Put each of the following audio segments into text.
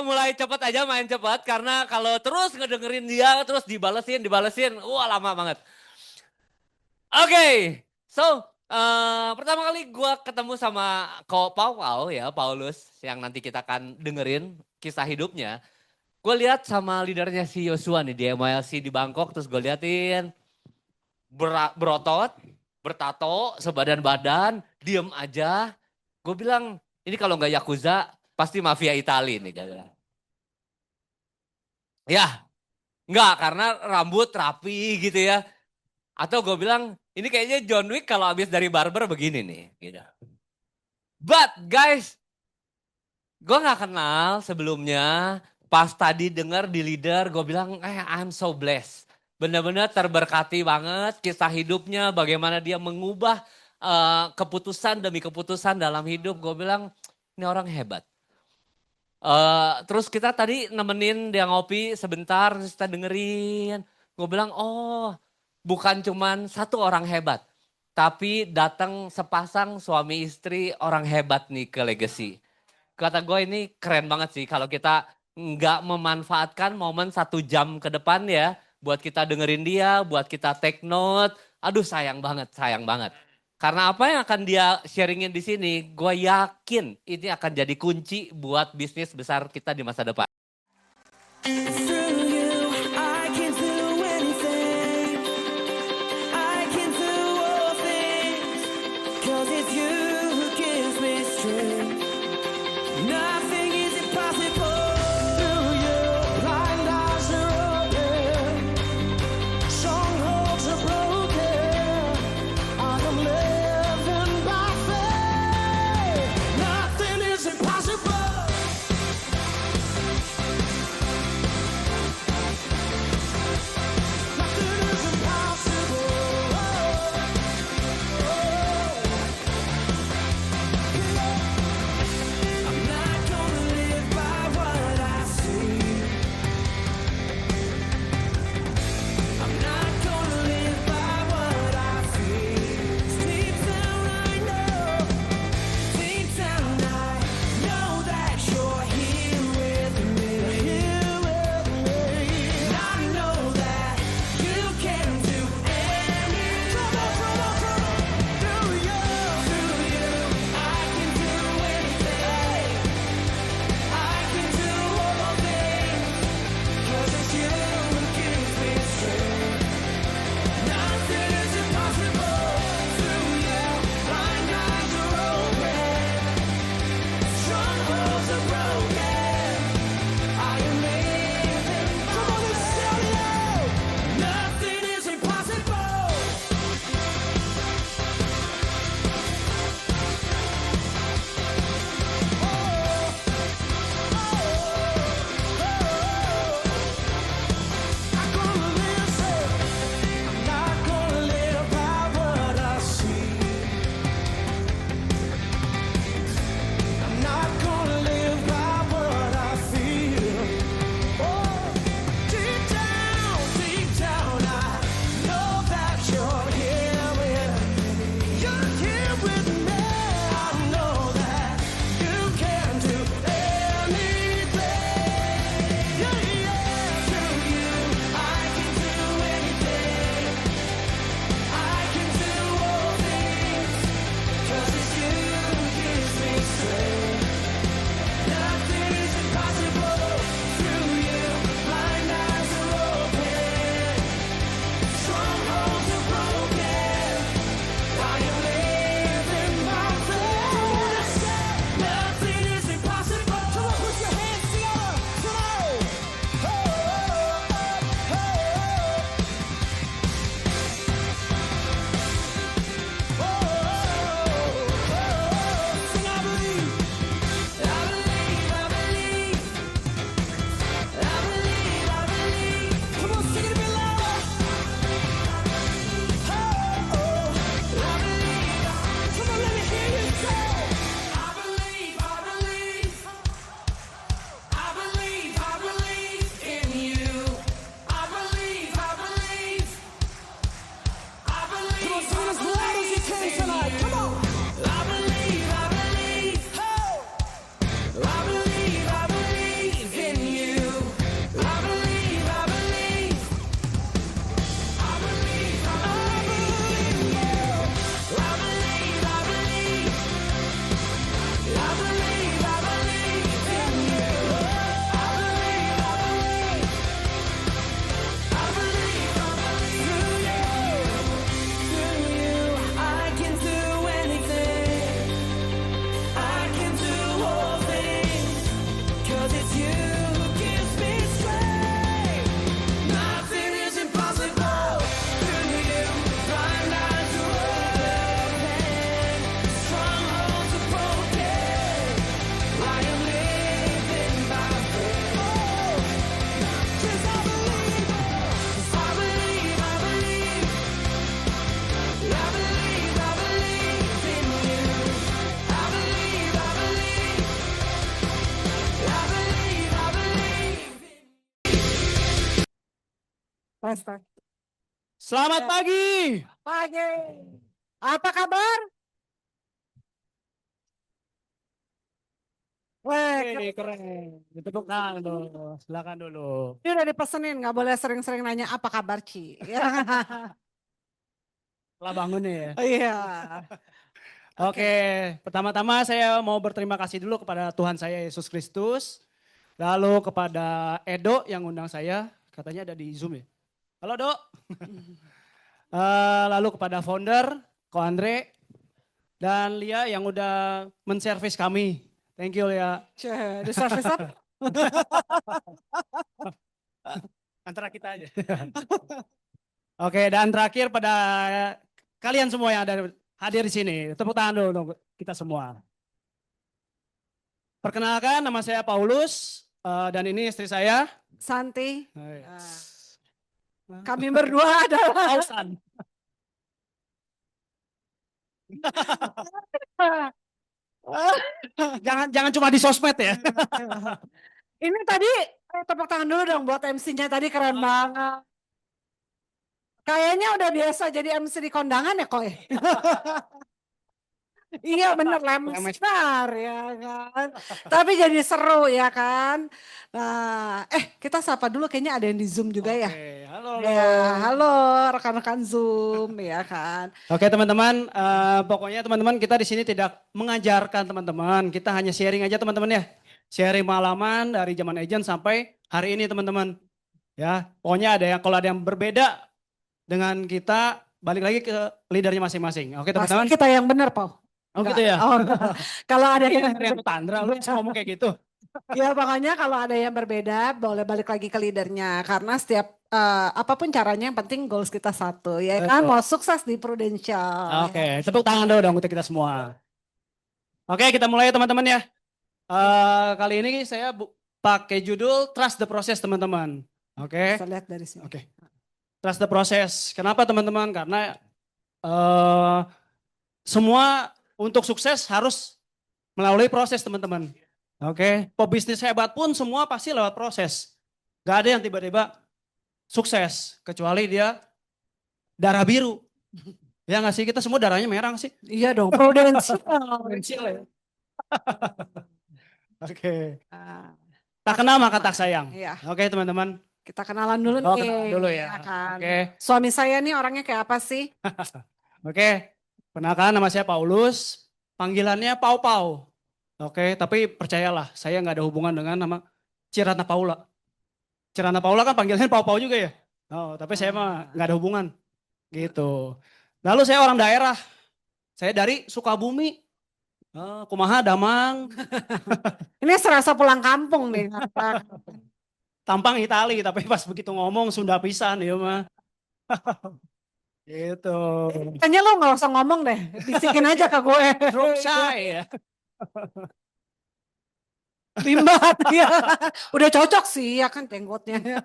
mulai cepet aja main cepet. Karena kalau terus ngedengerin dia terus dibalesin. Wah lama banget. Oke, so pertama kali gue ketemu sama Paulus yang nanti kita akan dengerin kisah hidupnya. Gue lihat sama leadernya si Yosua nih di MYLC di Bangkok, terus gue liatin berotot, bertato, sebadan badan, diem aja. Gue bilang ini kalau nggak Yakuza pasti mafia Itali nih. Ya, nggak karena rambut rapi gitu ya. Atau gue bilang ini kayaknya John Wick kalau habis dari barber begini nih. Gitu. But guys, gue gak kenal sebelumnya. Pas tadi denger di leader gue bilang I'm so blessed. Benar-benar terberkati banget kisah hidupnya. Bagaimana dia mengubah keputusan demi keputusan dalam hidup. Gue bilang ini orang hebat. Terus kita tadi nemenin dia ngopi sebentar. Terus kita dengerin. Gue bilang bukan cuman satu orang hebat. Tapi datang sepasang suami istri orang hebat nih ke Legacy. Kata gue ini keren banget sih kalau kita nggak memanfaatkan momen 1 jam ke depan ya. Buat kita dengerin dia, buat kita take note. Aduh sayang banget. Karena apa yang akan dia sharingin di sini, gue yakin ini akan jadi kunci buat bisnis besar kita di masa depan. Tes. Selamat pagi. Pagi. Apa kabar? Weh, Keren. Tepuk tangan dulu. Silakan dulu. ini udah dipesenin, nggak boleh sering-sering nanya apa kabar Ci. Setelah bangun nih ya. Iya. Oke, pertama-tama saya mau berterima kasih dulu kepada Tuhan saya Yesus Kristus. Lalu kepada Edo yang undang saya, katanya ada di Zoom ya. Halo Dok. Lalu kepada founder, Ko Andre, dan Lia yang udah menservis kami. Thank you Lia. Di service apa? Antara kita aja. Oke, dan terakhir pada kalian semua yang ada hadir di sini. Tepuk tangan dulu dong kita semua. Perkenalkan, nama saya Paulus dan ini istri saya. Santi. Hai. Kami berdua adalah Pausan. jangan cuma di sosmed ya. Ini tadi tepuk tangan dulu dong buat MC-nya tadi keren banget. Kayaknya udah biasa jadi MC di kondangan ya kok. Iya bener lemestar ya kan. Tapi jadi seru ya kan. Nah, kita sapa dulu kayaknya ada yang di Zoom juga ya. Oke, halo. Ya, halo rekan-rekan Zoom ya kan. Oke teman-teman, pokoknya teman-teman kita di sini tidak mengajarkan teman-teman, kita hanya sharing aja teman-teman ya. Sharing pengalaman dari zaman agent sampai hari ini teman-teman. Ya, pokoknya ada yang kalau ada yang berbeda dengan kita, balik lagi ke leadernya masing-masing. Oke teman-teman. Pasti kita yang benar, Pau. Oh gitu ya. Oh, kalau ada yang Tandra, lu ngomong kayak gitu. ya makanya kalau ada yang berbeda boleh balik lagi ke leadernya karena setiap apapun caranya yang penting goals kita satu ya kan mau sukses di Prudential. Oke, tepuk tangan dulu dong untuk kita semua. Oke, kita mulai ya teman-teman ya. Kali ini saya pakai judul Trust the Process teman-teman. Oke. Bisa lihat dari sini. Oke. Trust the Process. Kenapa teman-teman? Karena semua untuk sukses harus melalui proses teman-teman. Oke. Pebisnis hebat pun semua pasti lewat proses. Gak ada yang tiba-tiba sukses. Kecuali dia darah biru. Ya nggak sih? Kita semua darahnya merah sih. Iya dong, Prudential. Ya. Oke. Tak kenal maka tak sayang. Iya. Oke teman-teman. Kita kenalan dulu nih. Kenalan dulu ya. Kan. Oke. Suami saya nih orangnya kayak apa sih? Oke. Kenalkan nama saya Paulus. Panggilannya Pau Pau. Oke, tapi percayalah, saya nggak ada hubungan dengan nama Cirana Paula. Cirana Paula kan panggilannya Pau Pau juga ya. Oh, tapi saya mah nggak ada hubungan. Gitu. Lalu saya orang daerah. Saya dari Sukabumi. Kumaha Damang. Ini serasa pulang kampung nih. Tampang Itali, tapi pas begitu ngomong Sunda pisan ya mah. Gitu. Kayaknya lo nggak usah ngomong deh, bisikin aja ke gue. Shy ya. Bimbat ya. Udah cocok sih ya kan jenggotnya.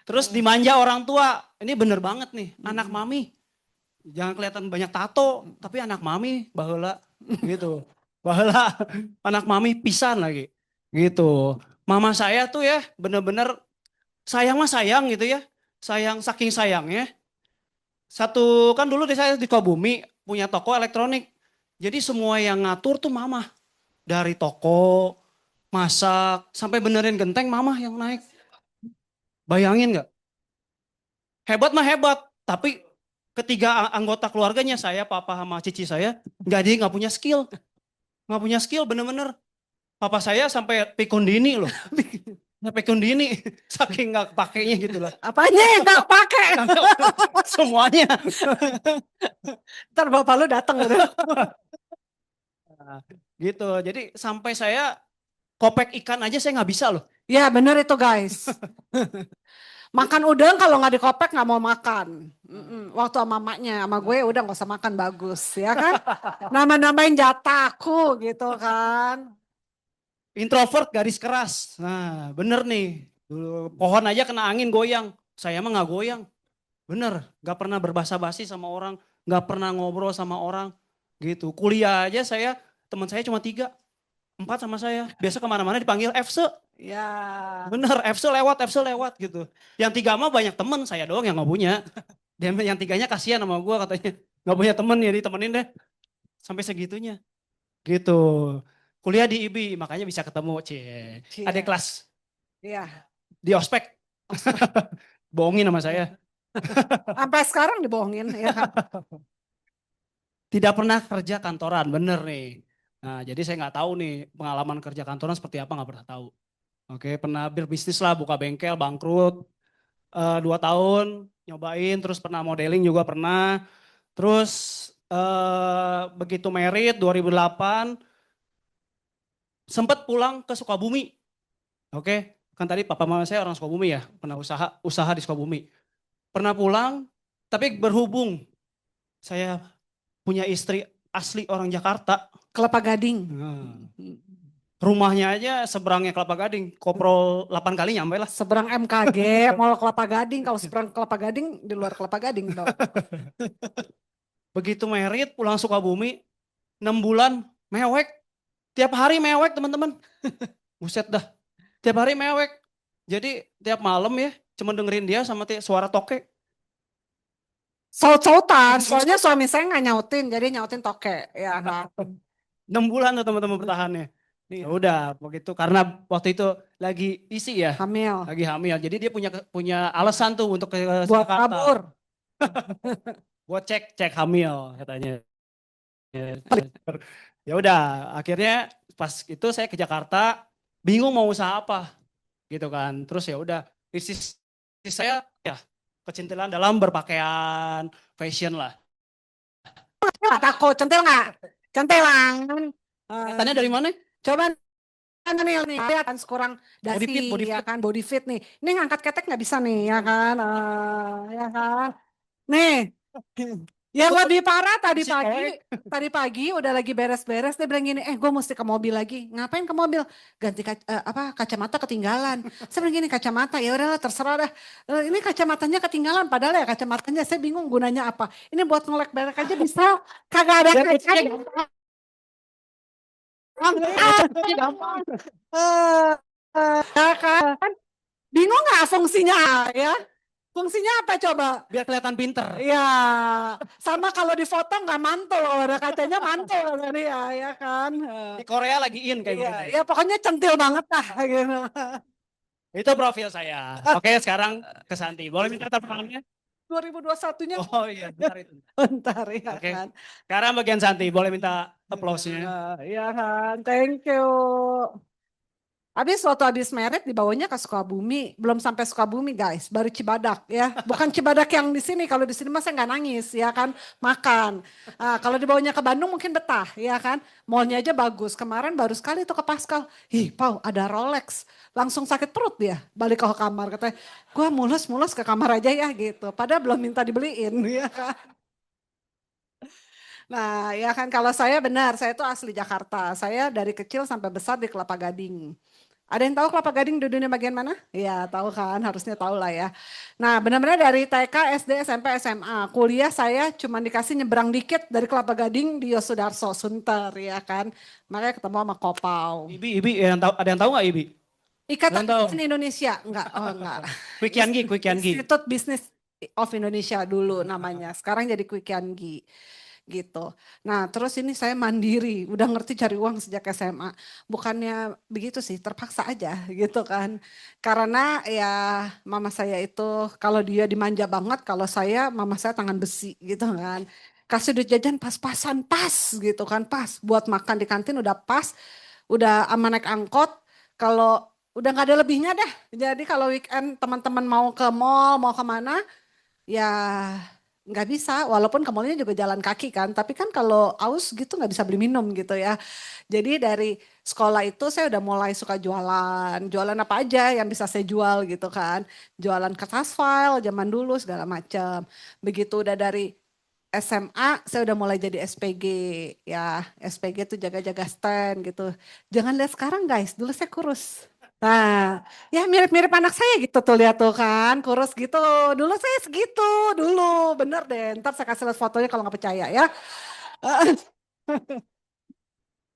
Terus dimanja orang tua. Ini bener banget nih, anak mami. Jangan kelihatan banyak tato, tapi anak mami baheula gitu. Baheula anak mami pisan lagi. Gitu. Mama saya tuh ya bener-bener sayang mah sayang gitu ya. Sayang saking sayangnya. Satu kan dulu saya di Sukabumi punya toko elektronik. Jadi semua yang ngatur tuh mama. Dari toko, masak, sampai benerin genteng mama yang naik. Bayangin gak? Hebat mah hebat. Tapi ketiga anggota keluarganya saya, papa sama cici saya. Nggak punya skill. Nggak punya skill bener-bener. Papa saya sampai pikundini loh. Pikundini. Saking nggak pakainya gitu lah. Apanya yang nggak pakai? Semuanya. Ntar bapak lu datang gitu. Gitu. Jadi sampai saya kopek ikan aja saya nggak bisa loh. Ya bener itu guys. Makan udang kalau nggak dikopek nggak mau makan. Waktu sama mamanya, sama gue udah nggak usah makan bagus ya kan. Nama-namain jatahku gitu kan. Introvert garis keras. Nah bener nih. Dulu pohon aja kena angin goyang. Saya mah nggak goyang. Bener. Gak pernah berbasa-basi sama orang. Gak pernah ngobrol sama orang. Gitu. Kuliah aja saya, teman saya cuma 3. 4 sama saya. Biasa kemana-mana dipanggil FC. Ya. Bener, Efsul lewat gitu. Yang 3 mah banyak temen, saya doang yang nggak punya. Dia yang 3-nya kasihan sama gue katanya. Nggak punya temen ya ditemenin deh. Sampai segitunya. Gitu. Kuliah di IBI, makanya bisa ketemu. Cie. Ada Cie. kelas Iya. di ospek. Bohongin sama saya. Sampai sekarang dibohongin ya kan. Tidak pernah kerja kantoran, bener nih. Nah, jadi saya nggak tahu nih pengalaman kerja kantoran seperti apa, nggak pernah tahu. Oke, pernah berbisnis lah, buka bengkel, bangkrut. 2 tahun nyobain, terus pernah modeling juga pernah. Terus begitu merit 2008, sempat pulang ke Sukabumi. Oke, kan tadi papa mama saya orang Sukabumi ya, pernah usaha di Sukabumi. Pernah pulang, tapi berhubung saya punya istri asli orang Jakarta. Kelapa Gading. Nah, rumahnya aja seberangnya Kelapa Gading, koprol 8 kali nyampe lah. Seberang MKG, Mall Kelapa Gading. Kalau seberang Kelapa Gading, di luar Kelapa Gading dong. Begitu merit pulang Sukabumi, 6 bulan mewek. Tiap hari mewek teman-teman. Buset dah. Tiap hari mewek. Jadi tiap malam ya cuma dengerin dia sama suara toke. Saut-sautan, soalnya suami saya nggak nyautin, jadi nyautin toke. Ya kan. 6 bulan tuh teman-teman bertahannya. Ya Iya. udah begitu karena waktu itu lagi isi ya, Hamil. lagi hamil. Jadi dia punya alasan tuh untuk ke Buat Jakarta. kabur. Buat cek hamil katanya. Ya udah, akhirnya pas itu saya ke Jakarta, bingung mau usaha apa, gitu kan. Terus ya udah, bisnis saya ya kecintilan dalam berpakaian, fashion lah. Nggak takut, centil nggak? Centilan. Tanya dari mana? Coba nih, lihat kan kurang dasi, Body ya fit. kan, body fit nih. Ini ngangkat ketek nggak bisa nih, ya kan, ya kan. Nih, yang lebih parah tadi pagi udah lagi beres-beres, dia bilang gini, gue mesti ke mobil lagi. Ngapain ke mobil? Ganti kacamata ketinggalan. Saya bilang gini, kacamata, ya udahlah terserah dah. Ini kacamatanya ketinggalan, padahal ya kacamatanya saya bingung gunanya apa. Ini buat ngelek berek aja bisa, kagak ada kacanya. Gampang. Ya kan? Bingung nggak fungsinya ya? Fungsinya apa coba? Biar kelihatan pinter. Ya, sama kalau di foto nggak mantul, kalau ada kacanya mantul tadi ya kan? Di Korea lagi in kayak Iya, gitu. ya pokoknya centil banget lah gitu. Itu profil saya. Oke, sekarang ke Santi. Boleh minta tepuk tangannya? 2021-nya Oh iya, bentar itu. bentar ya Oke. kan? Sekarang bagian Santi, boleh minta applause-nya? Iya kan, thank you. Waktu habis merit dibawanya ke Sukabumi, belum sampai Sukabumi guys, baru Cibadak ya. Bukan Cibadak yang di sini, kalau di sini mah saya nggak nangis ya kan, makan. Kalau dibawanya ke Bandung mungkin betah ya kan, mallnya aja bagus. Kemarin baru sekali tuh ke Pascal, Pau ada Rolex, langsung sakit perut dia, balik ke kamar katanya, gue mulus ke kamar aja ya gitu. Padahal belum minta dibeliin ya kan. Nah ya kan kalau saya benar, saya itu asli Jakarta. Saya dari kecil sampai besar di Kelapa Gading. Ada yang tahu Kelapa Gading di dunia bagian mana? Ya tahu kan, harusnya tahu lah ya. Nah benar-benar dari TK, SD, SMP, SMA. Kuliah saya cuma dikasih nyebrang dikit dari Kelapa Gading di Yosudarso, Sunter ya kan. Makanya ketemu sama Kopau. Ibi, ada yang tahu nggak Ibi? Ikatan Tahu. Bisnis Indonesia, enggak, enggak. Quick Yangi. Institut Bisnis of Indonesia dulu namanya. Sekarang jadi Quick Yangi gitu. Nah, terus ini saya mandiri, udah ngerti cari uang sejak SMA. Bukannya begitu sih, terpaksa aja gitu kan. Karena ya mama saya itu kalau dia dimanja banget, kalau mama saya tangan besi gitu kan. Kasih duit jajan pas-pasan, pas gitu kan, pas. Buat makan di kantin udah pas, udah aman naik angkot. Kalau udah nggak ada lebihnya dah. Jadi kalau weekend teman-teman mau ke mall, mau kemana, ya nggak bisa, walaupun ke mallnya juga jalan kaki kan, tapi kan kalau aus gitu nggak bisa beli minum gitu ya. Jadi dari sekolah itu saya udah mulai suka jualan apa aja yang bisa saya jual gitu kan. Jualan kertas file zaman dulu segala macam. Begitu udah dari SMA saya udah mulai jadi SPG ya, SPG tuh jaga-jaga stand gitu. Jangan lihat sekarang guys, dulu saya kurus. Nah, ya mirip-mirip anak saya gitu tuh lihat tuh kan, kurus gitu. Dulu saya segitu, dulu bener deh. Ntar saya kasih lihat fotonya kalau nggak percaya ya.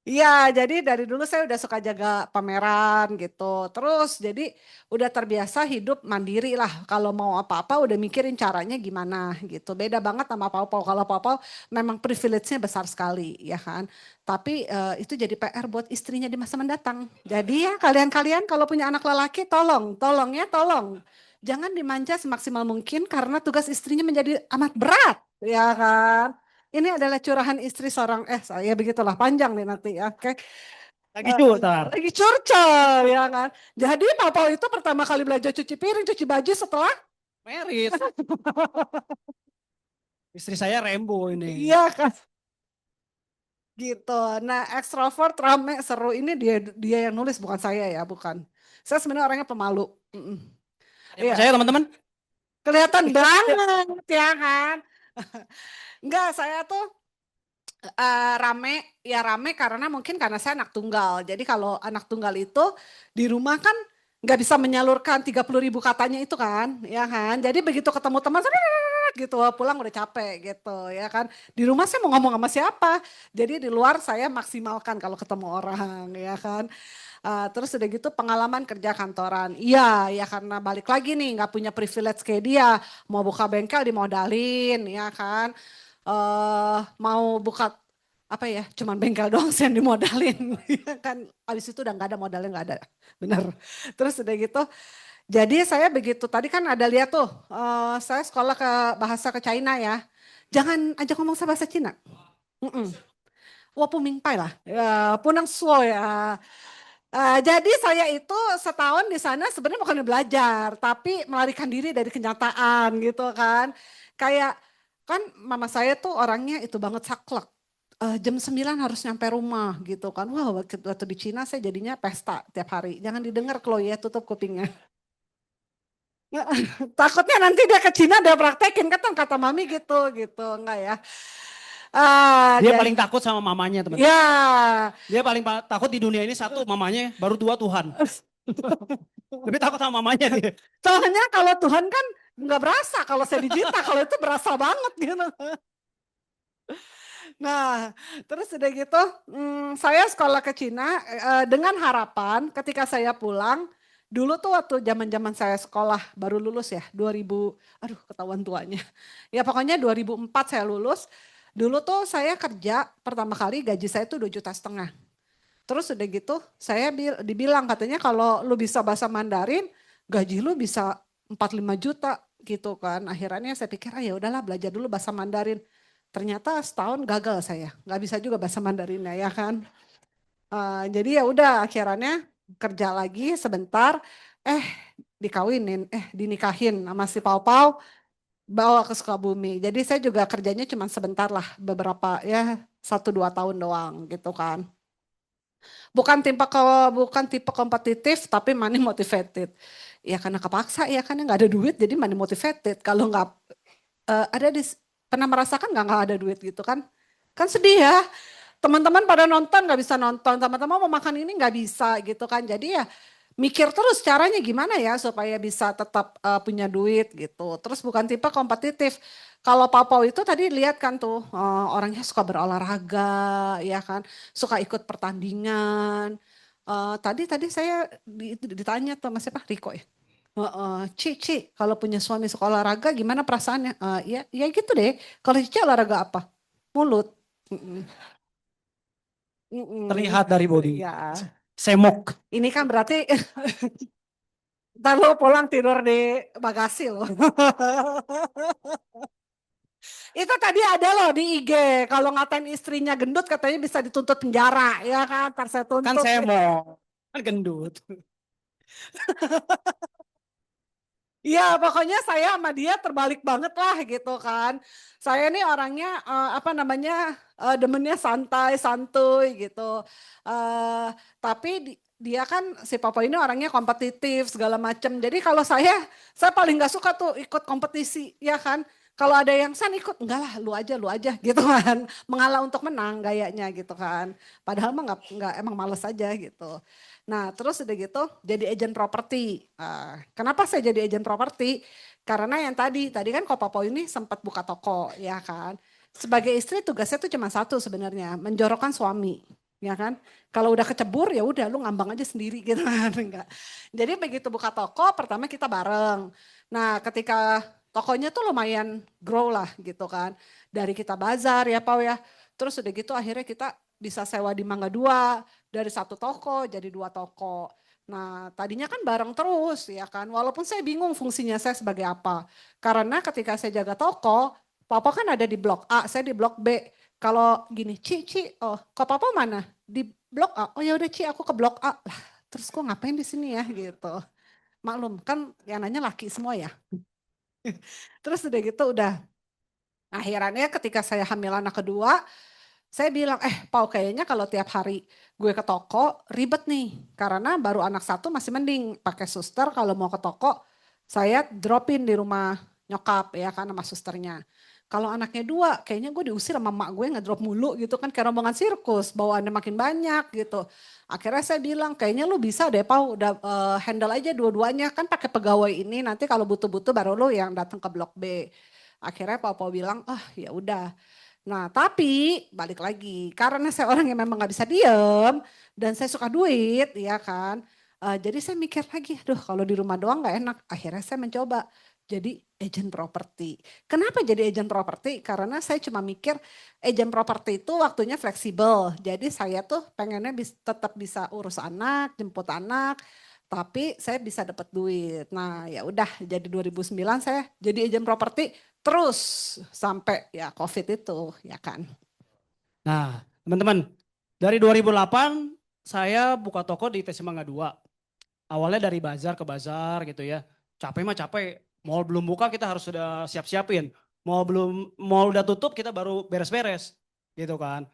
Iya, jadi dari dulu saya udah suka jaga pameran gitu. Terus jadi udah terbiasa hidup mandiri lah. Kalau mau apa-apa udah mikirin caranya gimana gitu. Beda banget sama Pau-Pau. Kalau Pau-Pau memang privilege-nya besar sekali ya kan. Tapi itu jadi PR buat istrinya di masa mendatang. Jadi ya kalian-kalian kalau punya anak lelaki tolong ya tolong. Jangan dimanja semaksimal mungkin karena tugas istrinya menjadi amat berat ya kan. Ini adalah curahan istri seorang, saya begitulah panjang nih nanti ya, oke. Lagi cutar. Lagi curcol ya kan. Jadi Papa itu pertama kali belajar cuci piring, cuci baju setelah Merit. Istri saya Rembo ini. iya kan. Gitu. Nah, ekstrovert, rame, seru ini dia yang nulis bukan saya ya, bukan. Saya sebenarnya orangnya pemalu. Iya, Saya teman-teman. kelihatan banget ya kan. Enggak, saya tuh rame karena mungkin karena saya anak tunggal. Jadi kalau anak tunggal itu di rumah kan nggak bisa menyalurkan 30.000 katanya itu kan, ya kan. Jadi begitu ketemu teman gitu pulang udah capek gitu ya kan. Di rumah saya mau ngomong sama siapa. Jadi di luar saya maksimalkan kalau ketemu orang ya kan. Terus udah gitu pengalaman kerja kantoran. Iya ya karena balik lagi nih nggak punya privilege kayak dia. Mau buka bengkel dimodalin ya kan. Mau buka apa ya cuman bengkel doang sih yang dimodalin ya kan abis itu udah nggak ada modalnya nggak ada bener terus udah gitu jadi saya begitu tadi kan ada lihat tuh saya sekolah ke bahasa ke China ya jangan ajak ngomong saya bahasa Cina. Wah pumingpai lah ya punang suo ya. Jadi saya itu setahun di sana sebenarnya bukan belajar tapi melarikan diri dari kenyataan gitu kan kayak kan mama saya tuh orangnya itu banget saklek. Jam 9 harus nyampe rumah gitu kan. Wah waktu di Cina saya jadinya pesta tiap hari. Jangan didengar Chloe ya tutup kupingnya. Takutnya nanti dia ke Cina dia praktekin kata mami gitu enggak ya. Dia Jadi, paling takut sama mamanya teman. ya Dia paling takut di dunia ini satu mamanya, baru dua Tuhan. Lebih takut sama mamanya dia. soalnya kalau Tuhan kan nggak berasa kalau saya digital kalau itu berasa banget gitu. Nah, terus udah gitu, saya sekolah ke Cina dengan harapan ketika saya pulang, dulu tuh waktu zaman-zaman saya sekolah baru lulus ya, 2000, aduh ketahuan tuanya. Ya pokoknya 2004 saya lulus, dulu tuh saya kerja pertama kali gaji saya tuh 2,5 juta. Terus udah gitu saya dibilang katanya kalau lu bisa bahasa Mandarin, gaji lu bisa 4-5 juta gitu kan. Akhirnya saya pikir ya udahlah belajar dulu bahasa Mandarin. Ternyata setahun gagal saya, nggak bisa juga bahasa Mandarinnya ya kan. Jadi ya udah akhirnya kerja lagi sebentar, eh dikawinin, dinikahin sama si Pau Pau, bawa ke Sukabumi. Jadi saya juga kerjanya cuma sebentar lah, beberapa ya 1-2 tahun doang gitu kan. Bukan tipe kompetitif tapi money motivated. Ya karena kepaksa ya kan nggak ada duit jadi money motivated. Kalau nggak ada pernah merasakan nggak ada duit gitu kan? Kan sedih ya. Teman-teman pada nonton nggak bisa nonton, teman-teman mau makan ini nggak bisa gitu kan. Jadi ya mikir terus caranya gimana ya supaya bisa tetap punya duit gitu. Terus bukan tipe kompetitif. Kalau Papau itu tadi lihat kan tuh orangnya suka berolahraga ya kan, suka ikut pertandingan. Tadi saya ditanya tuh mas siapa Riko ya. Ci, kalau punya suami suka olahraga gimana perasaannya? Ya gitu deh. Kalau Cici olahraga apa? Mulut. Mm-mm. Mm-mm. Terlihat dari body. Ya, Semok. ini kan berarti ntar lo pulang tidur di bagasi lo. Itu tadi ada loh di IG. Kalau ngatain istrinya gendut katanya bisa dituntut penjara. Ya kan, ntar saya tuntut. Kan semok. Kan gendut. Iya pokoknya saya sama dia terbalik banget lah gitu kan. Saya nih orangnya apa namanya demennya santai, santuy gitu. Eh, tapi dia kan si Papa ini orangnya kompetitif segala macam. Jadi kalau saya paling nggak suka tuh ikut kompetisi ya kan. Kalau ada yang san ikut, enggak lah lu aja gitu kan. Mengalah untuk menang gayanya gitu kan. Padahal mah nggak emang males aja gitu. Nah terus udah gitu jadi agent properti. Kenapa saya jadi agent properti? Karena yang tadi kan Kopapo ini sempat buka toko ya kan. Sebagai istri tugasnya tuh cuma satu sebenarnya, menjorokkan suami. ya kan? Kalau udah kecebur ya udah lu ngambang aja sendiri gitu kan, enggak. Jadi begitu buka toko, pertama kita bareng. Nah, ketika tokonya tuh lumayan grow lah gitu kan. Dari kita bazar ya Pau ya. Terus udah gitu akhirnya kita bisa sewa di Mangga 2, dari satu toko jadi 2 toko. Nah, tadinya kan bareng terus ya kan. Walaupun saya bingung fungsinya saya sebagai apa. Karena ketika saya jaga toko, Papa kan ada di blok A, saya di blok B. Kalau gini, oh, kok Papa mana? Di blok A. Oh ya udah Ci, aku ke blok A. Lah, terus kok ngapain di sini ya gitu. Maklum kan yang nanya laki semua ya. Terus udah gitu udah akhirnya ketika saya hamil anak kedua, saya bilang, Pau kayaknya kalau tiap hari gue ke toko ribet nih. Karena baru anak satu masih mending pakai suster kalau mau ke toko saya dropin di rumah nyokap ya kan sama susternya. Kalau anaknya dua kayaknya gue diusir sama mak gue ngedrop mulu gitu kan kayak rombongan sirkus bawaannya makin banyak gitu. Akhirnya saya bilang kayaknya lu bisa deh Pau udah handle aja dua-duanya kan pakai pegawai ini nanti kalau butuh-butuh baru lu yang datang ke blok B. Akhirnya Pau bilang ya udah. Nah tapi balik lagi karena saya orang yang memang nggak bisa diem dan saya suka duit ya kan. Jadi saya mikir lagi, aduh kalau di rumah doang nggak enak. Akhirnya saya mencoba jadi agent properti. Kenapa jadi agent properti? Karena saya cuma mikir agent properti itu waktunya fleksibel. Jadi saya tuh pengennya tetap bisa urus anak, jemput anak, tapi saya bisa dapat duit. Nah ya udah jadi 2009 saya jadi agent properti terus sampai ya COVID itu ya kan. Nah, teman-teman, dari 2008 saya buka toko di ITC Mangga 2. Awalnya dari bazar ke bazar gitu ya. Capek mah capek. Mall belum buka kita harus sudah siap-siapin. Mall udah tutup kita baru beres-beres gitu kan.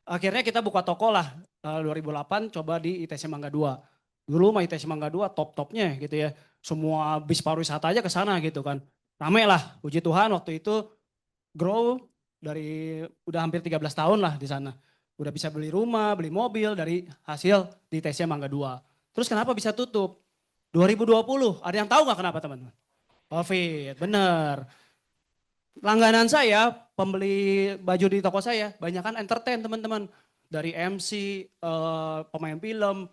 Akhirnya kita buka toko lah 2008 coba di ITC Mangga 2. Dulu mah ITC Mangga 2 top-topnya gitu ya. Semua bis pariwisata aja ke sana gitu kan. Rame lah, puji Tuhan waktu itu grow dari udah hampir 13 tahun lah di sana. Udah bisa beli rumah, beli mobil dari hasil di ITC Mangga 2. Terus kenapa bisa tutup? 2020, ada yang tahu nggak kenapa teman-teman? COVID, bener. Langganan saya, pembeli baju di toko saya, banyak kan entertain teman-teman. Dari MC, pemain film,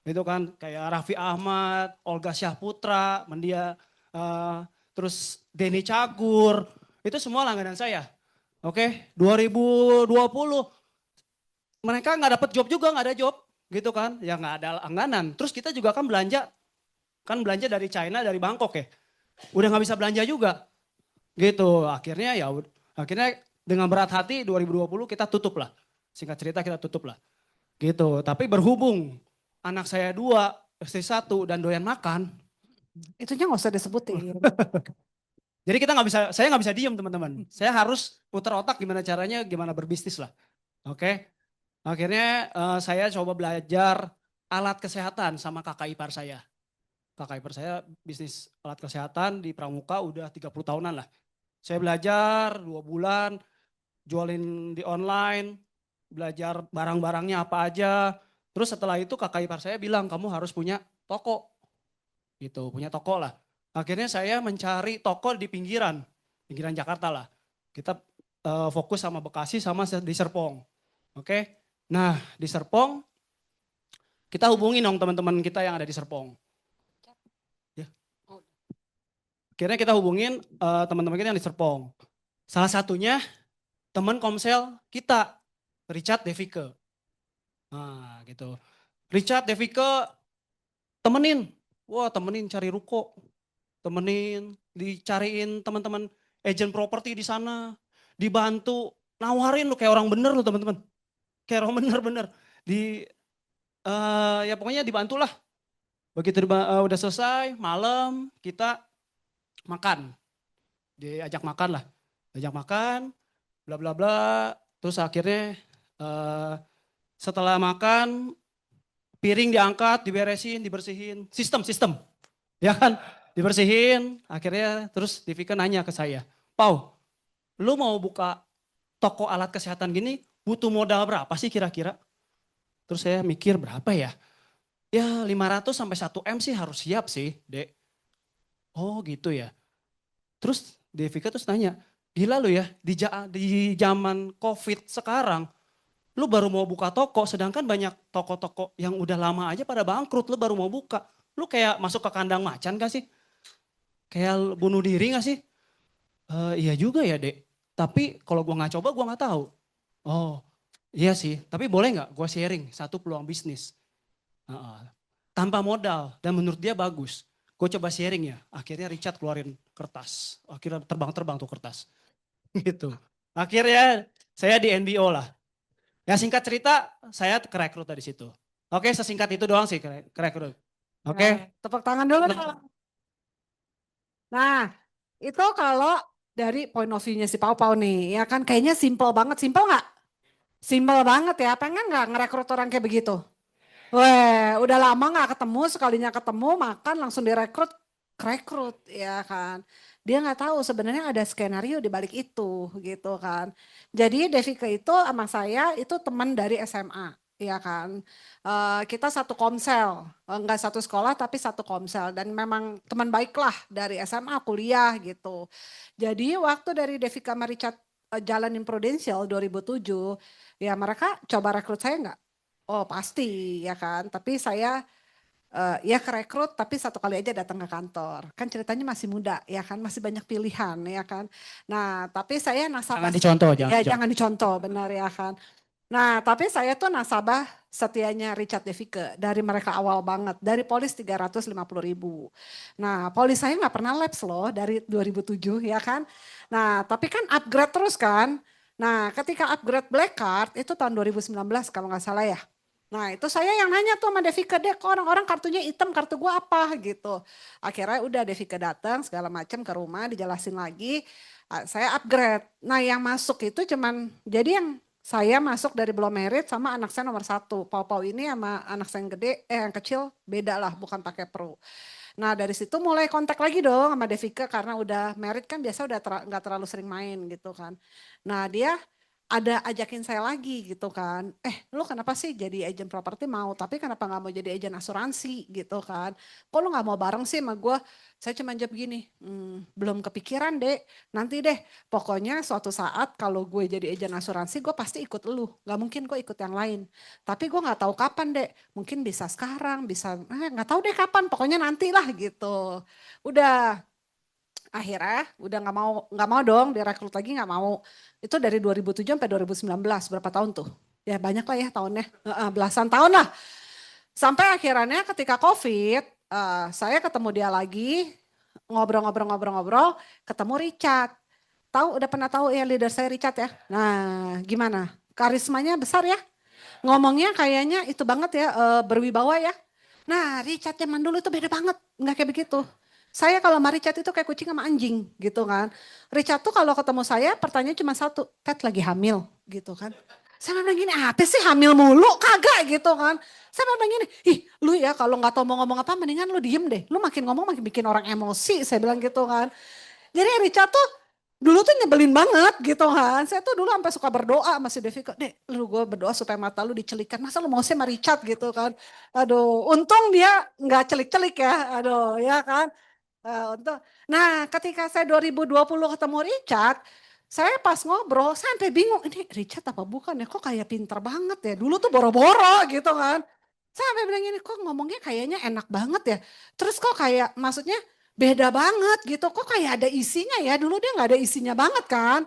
itu kan kayak Raffi Ahmad, Olga Syahputra, Mendia, eh, terus Denny Cagur, itu semua langganan saya. Oke, 2020 mereka nggak dapet job juga, nggak ada job, gitu kan? Ya nggak ada langganan. Terus kita juga kan belanja dari China, dari Bangkok ya. Udah nggak bisa belanja juga. Gitu, akhirnya dengan berat hati 2020 kita tutup lah. Singkat cerita kita tutup lah. Gitu, tapi berhubung anak saya 2, istri 1 dan doyan makan. Itunya nggak usah disebutin. Jadi saya nggak bisa diem teman-teman. Saya harus putar otak gimana berbisnis lah. Oke, akhirnya saya coba belajar alat kesehatan sama kakak ipar saya. Kakak ipar saya bisnis alat kesehatan di Pramuka udah 30 tahunan lah. Saya belajar 2 bulan, jualin di online, belajar barang-barangnya apa aja. Terus setelah itu kakak ipar saya bilang kamu harus punya toko. Gitu, punya toko lah. Akhirnya saya mencari toko di pinggiran Jakarta lah. Kita fokus sama Bekasi sama di Serpong. Oke, nah di Serpong kita hubungin dong teman-teman kita yang ada di Serpong. Ya. Akhirnya kita hubungin teman-teman kita yang di Serpong. Salah satunya teman Komsel kita, Richard Devike. Nah gitu. Richard Devike temenin. Wah temenin cari ruko. Temenin, dicariin teman-teman agent properti di sana. Dibantu, nawarin lu kayak orang bener lu teman-teman. Kayak orang bener-bener. Ya pokoknya dibantulah. Begitu udah selesai, malam kita makan. Diajak makan lah. Diajak makan, bla bla bla. Terus akhirnya setelah makan, piring diangkat, diberesin, dibersihin. Sistem. Ya kan? Dibersihin, akhirnya terus Divika nanya ke saya. Pau, lu mau buka toko alat kesehatan gini, butuh modal berapa sih kira-kira? Terus saya mikir berapa ya? Ya 500 sampai 1 M sih harus siap sih, Dek. Oh gitu ya. Terus Devika terus nanya, gila lu ya di zaman COVID sekarang Lu baru mau buka toko, sedangkan banyak toko-toko yang udah lama aja pada bangkrut, lu baru mau buka. Lu kayak masuk ke kandang macan gak sih? Kayak bunuh diri gak sih? Iya juga ya dek, tapi kalau gua nggak coba gua nggak tahu. Oh iya sih, tapi boleh nggak gua sharing satu peluang bisnis. Heeh. Tanpa modal dan menurut dia bagus. Gue coba sharing ya, akhirnya Richard keluarin kertas. Akhirnya terbang-terbang tuh kertas. Gitu. Akhirnya saya di NBO lah. Ya singkat cerita, saya kerekrut dari situ. Oke, sesingkat itu doang sih kerekrut. Oke. Tepuk tangan dulu dong. Nah, itu kalau dari point of view-nya si Pau Pau nih, ya kan kayaknya simple banget. Simple nggak? Simple banget ya, pengen nggak ngerekrut orang kayak begitu? Weh, udah lama nggak ketemu, sekalinya ketemu makan langsung direkrut, rekrut ya kan. Dia nggak tahu sebenarnya ada skenario di balik itu gitu kan. Jadi Devika itu sama saya itu teman dari SMA ya kan. Kita satu komsel, nggak satu sekolah tapi satu komsel dan memang teman baik lah dari SMA kuliah gitu. Jadi waktu dari Devika sama Richard jalanin Prudential 2007, ya mereka coba rekrut saya nggak? Oh pasti ya kan, tapi saya ya kerekrut tapi satu kali aja datang ke kantor. Kan ceritanya masih muda ya kan, masih banyak pilihan ya kan. Nah tapi saya nasabah, Jangan dicontoh, ya jangan dicontoh benar ya kan. Nah tapi saya tuh nasabah setianya Richard Devike dari mereka awal banget, dari polis 350.000. Nah polis saya nggak pernah lapse loh dari 2007 ya kan. Nah tapi kan upgrade terus kan. Nah ketika upgrade Black Card itu tahun 2019 kalau nggak salah ya. Nah itu saya yang nanya tuh sama Devika, deh kok orang-orang kartunya hitam, kartu gua apa gitu. Akhirnya udah Devika datang segala macam ke rumah dijelasin lagi, saya upgrade. Nah yang masuk itu cuman, jadi yang saya masuk dari belum merit sama anak saya nomor 1. Pau-pau ini sama anak saya yang gede, yang kecil beda lah bukan pakai pro. Nah dari situ mulai kontak lagi dong sama Devika karena udah merit kan biasa udah nggak terlalu sering main gitu kan. Nah dia ada ajakin saya lagi gitu kan. Lu kenapa sih jadi agent properti mau, tapi kenapa nggak mau jadi agent asuransi gitu kan. Kok lu nggak mau bareng sih sama gue? Saya cuma jawab gini, belum kepikiran deh, nanti deh. Pokoknya suatu saat kalau gue jadi agent asuransi gue pasti ikut lu. Gak mungkin gue ikut yang lain. Tapi gue nggak tahu kapan deh, mungkin bisa sekarang, bisa nggak tahu deh kapan, pokoknya nantilah gitu. Udah. Akhirnya udah nggak mau dong direkrut lagi nggak mau. Itu dari 2007 sampai 2019 berapa tahun tuh? Ya banyak lah ya tahunnya, belasan tahun lah. Sampai akhirnya ketika COVID, saya ketemu dia lagi, ngobrol-ngobrol, ketemu Richard. Udah pernah tahu ya leader saya Richard ya. Nah gimana? Karismanya besar ya. Ngomongnya kayaknya itu banget ya, berwibawa ya. Nah Richard zaman dulu itu beda banget, nggak kayak begitu. Saya kalau sama Richard itu kayak kucing sama anjing gitu kan. Richard tuh kalau ketemu saya pertanyaan cuma satu, Ted lagi hamil gitu kan. Saya bilang gini, apa sih hamil mulu? Kagak gitu kan. Saya bilang gini, ih lu ya kalau nggak tahu mau ngomong apa mendingan lu diem deh. Lu makin ngomong makin bikin orang emosi, saya bilang gitu kan. Jadi Richard tuh dulu tuh nyebelin banget gitu kan. Saya tuh dulu sampai suka berdoa sama si Devi, Dek lu gue berdoa supaya mata lu dicelikan. Masa lu mau sama Richard gitu kan. Aduh untung dia nggak celik-celik ya. Aduh ya kan. Nah ketika saya 2020 ketemu Richard, saya pas ngobrol sampai bingung, ini Richard apa bukan ya, kok kayak pinter banget ya, dulu tuh boro-boro gitu kan. Saya sampai bilang gini, kok ngomongnya kayaknya enak banget ya, terus kok kayak maksudnya beda banget gitu, kok kayak ada isinya ya, dulu dia nggak ada isinya banget kan.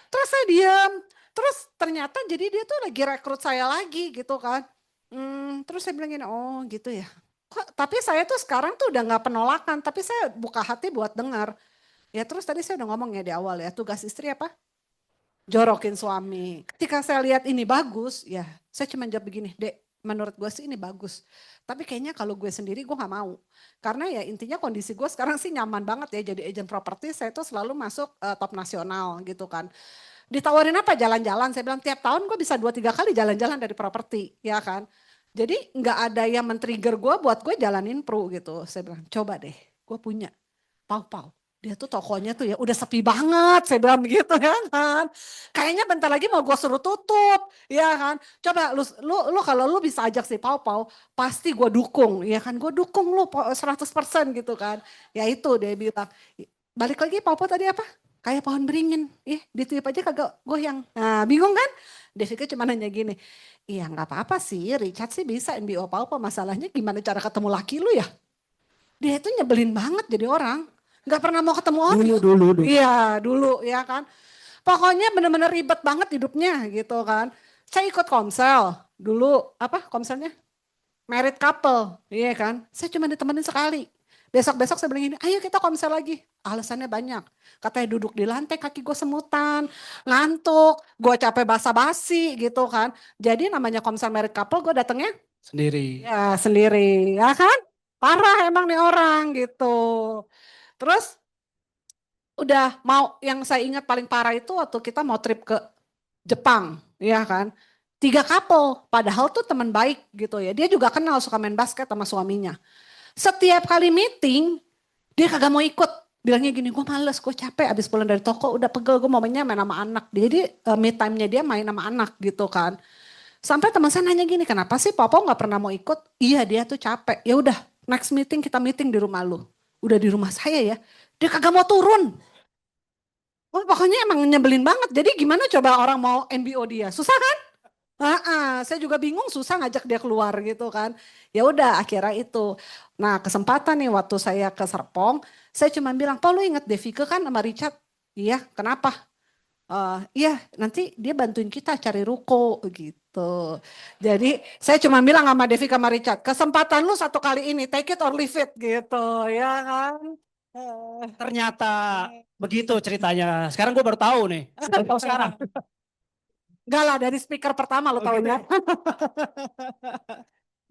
Terus saya diam, terus ternyata jadi dia tuh lagi rekrut saya lagi gitu kan. Terus saya bilang gini, oh gitu ya. Tapi saya tuh sekarang tuh udah nggak penolakan, tapi saya buka hati buat dengar. Ya terus tadi saya udah ngomong ya di awal ya, tugas istri apa? Jorokin suami. Ketika saya lihat ini bagus, ya saya cuma jawab begini, Dek, menurut gue sih ini bagus. Tapi kayaknya kalau gue sendiri gue gak mau. Karena ya intinya kondisi gue sekarang sih nyaman banget ya jadi agent properti, saya tuh selalu masuk top nasional gitu kan. Ditawarin apa jalan-jalan, saya bilang tiap tahun gue bisa 2-3 kali jalan-jalan dari properti, ya kan. Jadi nggak ada yang men-trigger gue buat gue jalanin pro gitu. Saya bilang coba deh gue punya Pau-Pau. Dia tuh tokonya tuh ya udah sepi banget saya bilang begitu ya kan. Kayaknya bentar lagi mau gue suruh tutup ya kan. Coba lu kalau lu bisa ajak si Pau-Pau pasti gue dukung ya kan. Gue dukung lu 100% gitu kan. Ya itu dia bilang. Balik lagi Pau-Pau tadi apa? Kayak pohon beringin. Ditiup aja kagak goyang. Nah bingung kan? Devika cuma nanya gini, iya nggak apa-apa sih, Richard sih bisa NBO apa-apa, masalahnya gimana cara ketemu laki lu ya? Dia itu nyebelin banget jadi orang, nggak pernah mau ketemu orang. Dulu. Iya dulu ya kan, pokoknya bener-bener ribet banget hidupnya gitu kan. Saya ikut komsel dulu, apa komselnya? Married couple, iya kan. Saya cuma ditemenin sekali. Besok-besok saya bilang ini, ayo kita komsel lagi. Alasannya banyak. Katanya duduk di lantai, kaki gue semutan, ngantuk, gue capek basa-basi gitu kan. Jadi namanya komsel married couple, gue datangnya Sendiri. ya sendiri, ya kan. Parah emang nih orang gitu. Terus udah mau, yang saya ingat paling parah itu waktu kita mau trip ke Jepang, ya kan. 3 couple, padahal tuh teman baik gitu ya. Dia juga kenal suka main basket sama suaminya. Setiap kali meeting, dia kagak mau ikut. Bilangnya gini, gue males, gue capek abis pulang dari toko, udah pegel, gue maunya main sama anak. Jadi me time-nya dia main sama anak gitu kan. Sampai teman saya nanya gini, kenapa sih Papa nggak pernah mau ikut? Iya dia tuh capek. Ya udah, next meeting kita meeting di rumah lu. Udah di rumah saya ya, dia kagak mau turun. Oh, pokoknya emang nyebelin banget. Jadi gimana coba orang mau NBO dia? Susah kan? Saya juga bingung susah ngajak dia keluar gitu kan. Ya udah akhirnya itu. Nah kesempatan nih waktu saya ke Serpong, saya cuma bilang, "Po lu inget Devika kan sama Richard?" "Iya, kenapa?" Iya nanti dia bantuin kita cari ruko gitu. Jadi saya cuma bilang sama Devika sama Richard, kesempatan lu satu kali ini, take it or leave it gitu ya kan. Ternyata begitu ceritanya. Sekarang gue baru tahu nih. Baru tahu sekarang. Enggak lah dari speaker pertama lo Oh, gitu taunya.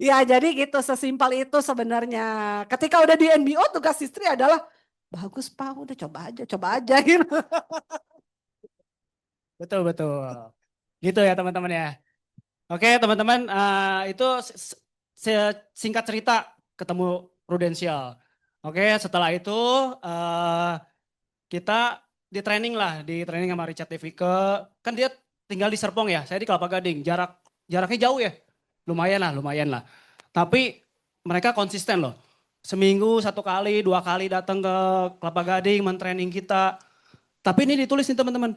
Ya jadi gitu sesimpel itu sebenarnya. Ketika udah di NBO tugas istri adalah bagus Pak udah coba aja gitu. Betul, betul. Gitu ya teman-teman ya. Oke teman-teman, itu singkat cerita ketemu Prudensial. Oke setelah itu kita di training sama Richard Devike. Kan dia tinggal di Serpong ya, saya di Kelapa Gading. Jaraknya jauh ya, lumayan lah. Tapi mereka konsisten loh. Seminggu 1 kali, 2 kali datang ke Kelapa Gading, mentraining kita. Tapi ini ditulis nih teman-teman.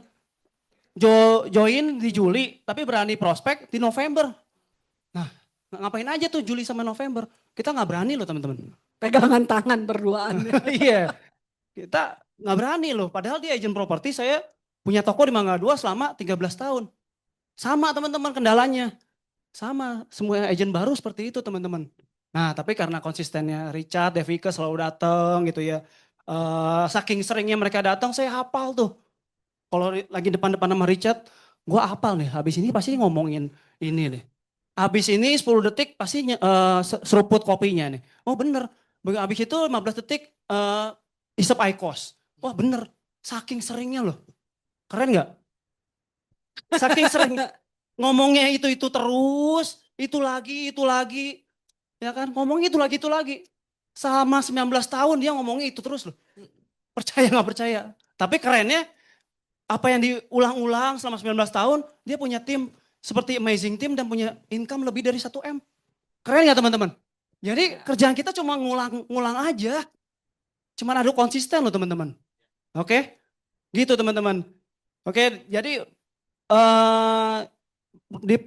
Join di Juli, tapi berani prospek di November. Nah, ngapain aja tuh Juli sama November? Kita nggak berani loh teman-teman. Pegangan tangan berduaan. Iya, kita nggak berani loh. Padahal dia agent properti, saya punya toko di Mangga 2 selama 13 tahun. Sama teman-teman kendalanya. Sama, semua agent baru seperti itu teman-teman. Nah, tapi karena konsistennya Richard, Devika selalu datang gitu ya. Saking seringnya mereka datang, saya hafal tuh. Kalau lagi depan-depan sama Richard, gue hafal nih. Habis ini pasti ngomongin ini nih. Habis ini 10 detik pasti seruput kopinya nih. Oh bener. Habis itu 15 detik isep IQOS. Wah bener. Saking seringnya loh. Keren gak? Saking sering ngomongnya itu terus. Itu lagi. Ya kan? Ngomongnya itu lagi. Selama 19 tahun dia ngomongnya itu terus loh. Percaya gak percaya. Tapi kerennya apa yang diulang-ulang selama 19 tahun, dia punya tim seperti amazing team dan punya income lebih dari 1 M. Keren gak teman-teman? Jadi kerjaan kita cuma ngulang aja. Cuman ada konsisten loh teman-teman. Oke? Gitu teman-teman. Oke, jadi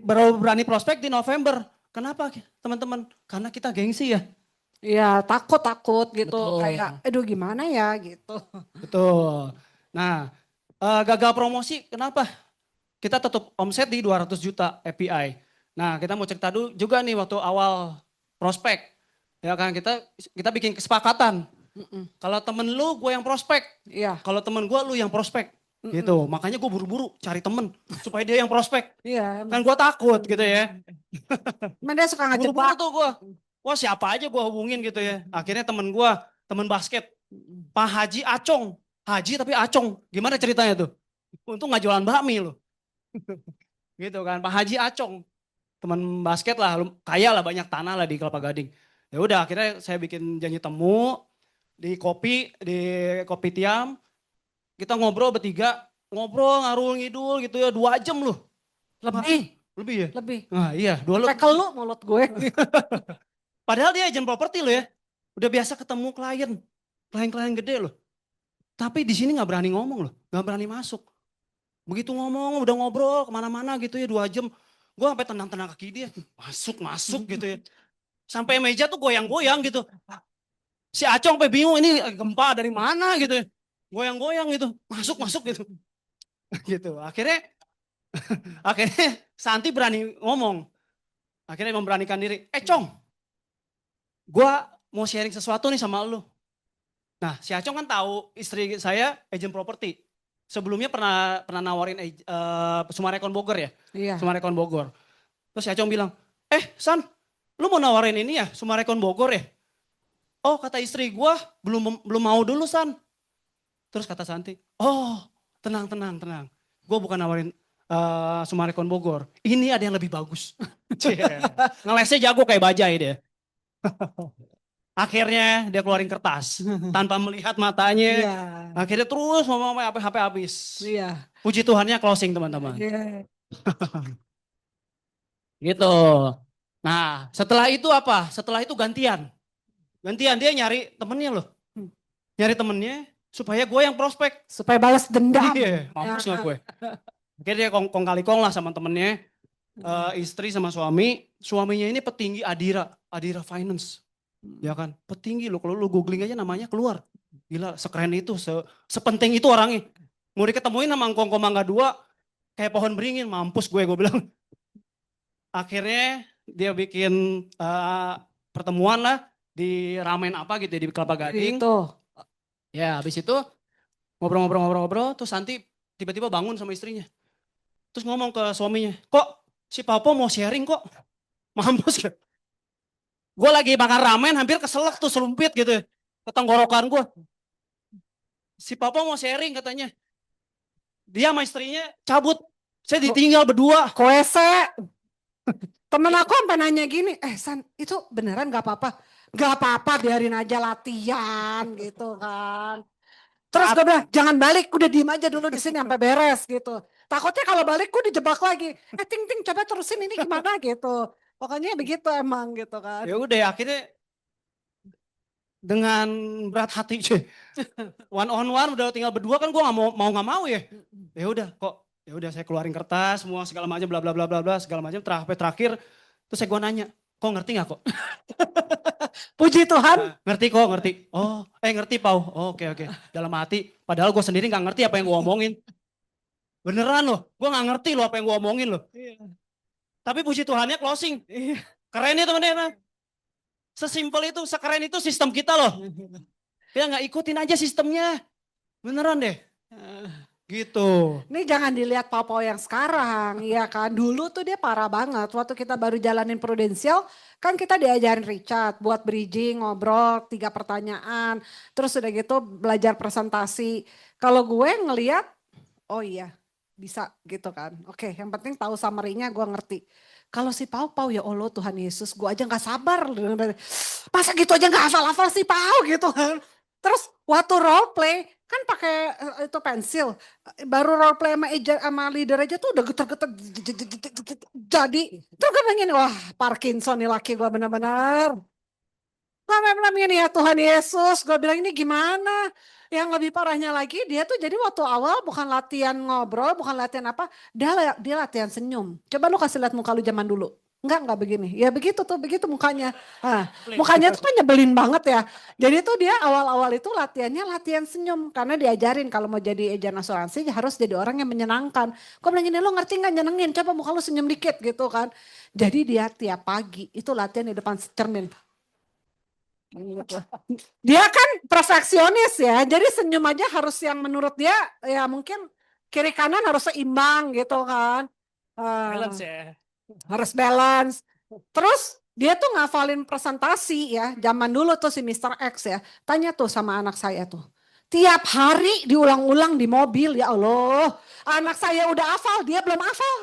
baru berani prospek di November. Kenapa teman-teman? Karena kita gengsi ya. Iya takut gitu Betul. kayak aduh gimana ya gitu. Betul. Nah gagal promosi kenapa? Kita tetap omset di 200 juta API. Nah kita mau cerita dulu juga nih waktu awal prospek. Ya kan kita bikin kesepakatan. Kalau temen lu gue yang prospek. Iya. Kalau temen gue lu yang prospek. Gitu. Makanya gue buru-buru cari temen supaya dia yang prospek. Iya. Kan gue takut gitu ya. Emang dia suka Buru-buru ngejebak. tuh gue. Wah siapa aja gue hubungin gitu ya. Akhirnya temen gue, temen basket. Pak Haji Acong. Haji tapi Acong. Gimana ceritanya tuh? Untung gak jualan bakmi loh. Gitu kan. Pak Haji Acong. Teman basket lah. Kaya lah banyak tanah lah di Kelapa Gading. Ya udah akhirnya saya bikin janji temu. Di Kopi Tiam. Kita ngobrol bertiga. Ngobrol ngarul ngidul gitu ya. 2 jam loh. Lebih ya? Lebih. Nah iya. Tekel lu mulut gue. Padahal dia agent properti loh ya. Udah biasa ketemu klien gede loh. Tapi di sini nggak berani ngomong loh, nggak berani masuk. Begitu ngomong, udah ngobrol kemana-mana gitu ya 2 jam. Gue sampai tenang-tenang kaki dia. Masuk gitu ya. Sampai meja tuh goyang-goyang gitu. Si Acong sampai bingung ini gempa dari mana gitu ya. Goyang-goyang gitu. Masuk gitu. Gitu. Akhirnya Santi berani ngomong. Akhirnya memberanikan diri. Cong, gue mau sharing sesuatu nih sama lu. Nah, si Acong kan tahu istri saya agent properti. Sebelumnya pernah nawarin Sumarekon Bogor ya. Iya. Sumarekon Bogor. Terus si Acong bilang, San, lu mau nawarin ini ya Sumarekon Bogor ya? Oh, kata istri gue belum mau dulu San. Terus kata Santi, oh tenang. Gue bukan nawarin Sumarekon Bogor. Ini ada yang lebih bagus. Cie. Ngelesnya jago kayak bajai dia. Akhirnya dia keluarin kertas tanpa melihat matanya. Iya. Akhirnya terus ngomong HP habis. Iya. Puji Tuhannya closing teman-teman. Iya. Gitu. Nah setelah itu apa? Setelah itu gantian. Gantian dia nyari temennya loh. Nyari temennya supaya gue yang prospek. Supaya balas dendam. Iya, mampus gak gue. Akhirnya dia kong kali kong lah sama temennya. Istri sama suami. Suaminya ini petinggi Adira Finance. Ya kan, petinggi loh. Kalau lu googling aja namanya keluar. Gila, sekeren itu, sepenting itu orangnya. Mau diketemuin sama Angkong Mangga 2, kayak pohon beringin, mampus gue bilang. Akhirnya dia bikin pertemuan lah di ramen apa gitu ya, di Kelapa Gading. Itu. Ya habis itu ngobrol, terus Santi tiba-tiba bangun sama istrinya. Terus ngomong ke suaminya, kok si Papo mau sharing kok? Mampus gak? Gue lagi makan ramen hampir keselak tuh selumpit gitu ke tenggorokan gue. Si Papa mau sharing katanya. Dia sama istrinya cabut. Saya ditinggal berdua. Koese. Temen aku sampai nanya gini, San itu beneran gak apa-apa? Gak apa-apa biarin aja latihan gitu kan. Terus gue bilang jangan balik, udah diem aja dulu di sini sampai beres gitu. Takutnya kalau balik gue dijebak lagi. Ting coba terusin ini gimana gitu. Pokoknya begitu emang gitu kan. Ya udah akhirnya dengan berat hati cuy. One on one udah tinggal berdua kan gue nggak mau ya. Ya udah saya keluarin kertas semua segala macam bla bla bla bla bla segala macam terakhir terus gue nanya, kok ngerti nggak kok? Puji Tuhan. Ngerti. Oh, ngerti Pau. Oh, oke. Dalam hati, padahal gue sendiri nggak ngerti apa yang gue omongin. Beneran loh, gue nggak ngerti loh apa yang gue omongin loh. Tapi puji Tuhannya closing. Keren ya teman-teman. Sesimpel itu, sekeren itu sistem kita loh. Kita nggak ikutin aja sistemnya. Beneran deh. Gitu. Ini jangan dilihat Papa yang sekarang, ya kan. Dulu tuh dia parah banget. Waktu kita baru jalanin prudensial, kan kita diajarin Richard buat bridging, ngobrol, 3 pertanyaan. Terus udah gitu belajar presentasi. Kalau gue ngeliat, oh iya bisa gitu kan. Oke, yang penting tahu summary-nya gue ngerti. Kalau si Pau ya Allah Tuhan Yesus, gue aja gak sabar. Masa gitu aja gak hafal-hafal si Pau gitu kan. Terus waktu role play kan pakai itu pensil. Baru role play sama leader aja tuh udah getar-getar. Jadi terus gue pengen wah Parkinson nih laki gue benar-benar. Lama-lama ini ya Tuhan Yesus, gue bilang ini gimana? Yang lebih parahnya lagi dia tuh jadi waktu awal bukan latihan ngobrol, bukan latihan apa, dia latihan senyum. Coba lu kasih lihat muka lu zaman dulu. Enggak begini. Ya begitu tuh, begitu mukanya. Nah, mukanya tuh kan nyebelin banget ya. Jadi tuh dia awal-awal itu latihannya latihan senyum. Karena diajarin kalau mau jadi agen asuransi harus jadi orang yang menyenangkan. Gue bilang gini, lu ngerti gak nyenengin? Coba muka lu senyum dikit gitu kan. Jadi dia tiap pagi itu latihan di depan cermin. Dia kan perfeksionis ya, jadi senyum aja harus yang menurut dia ya mungkin kiri kanan harus seimbang gitu kan. Balance ya. Harus balance. Terus dia tuh ngafalin presentasi ya, zaman dulu tuh si Mr. X ya, tanya tuh sama anak saya tuh. Tiap hari diulang-ulang di mobil, ya Allah. Anak saya udah hafal, dia belum hafal.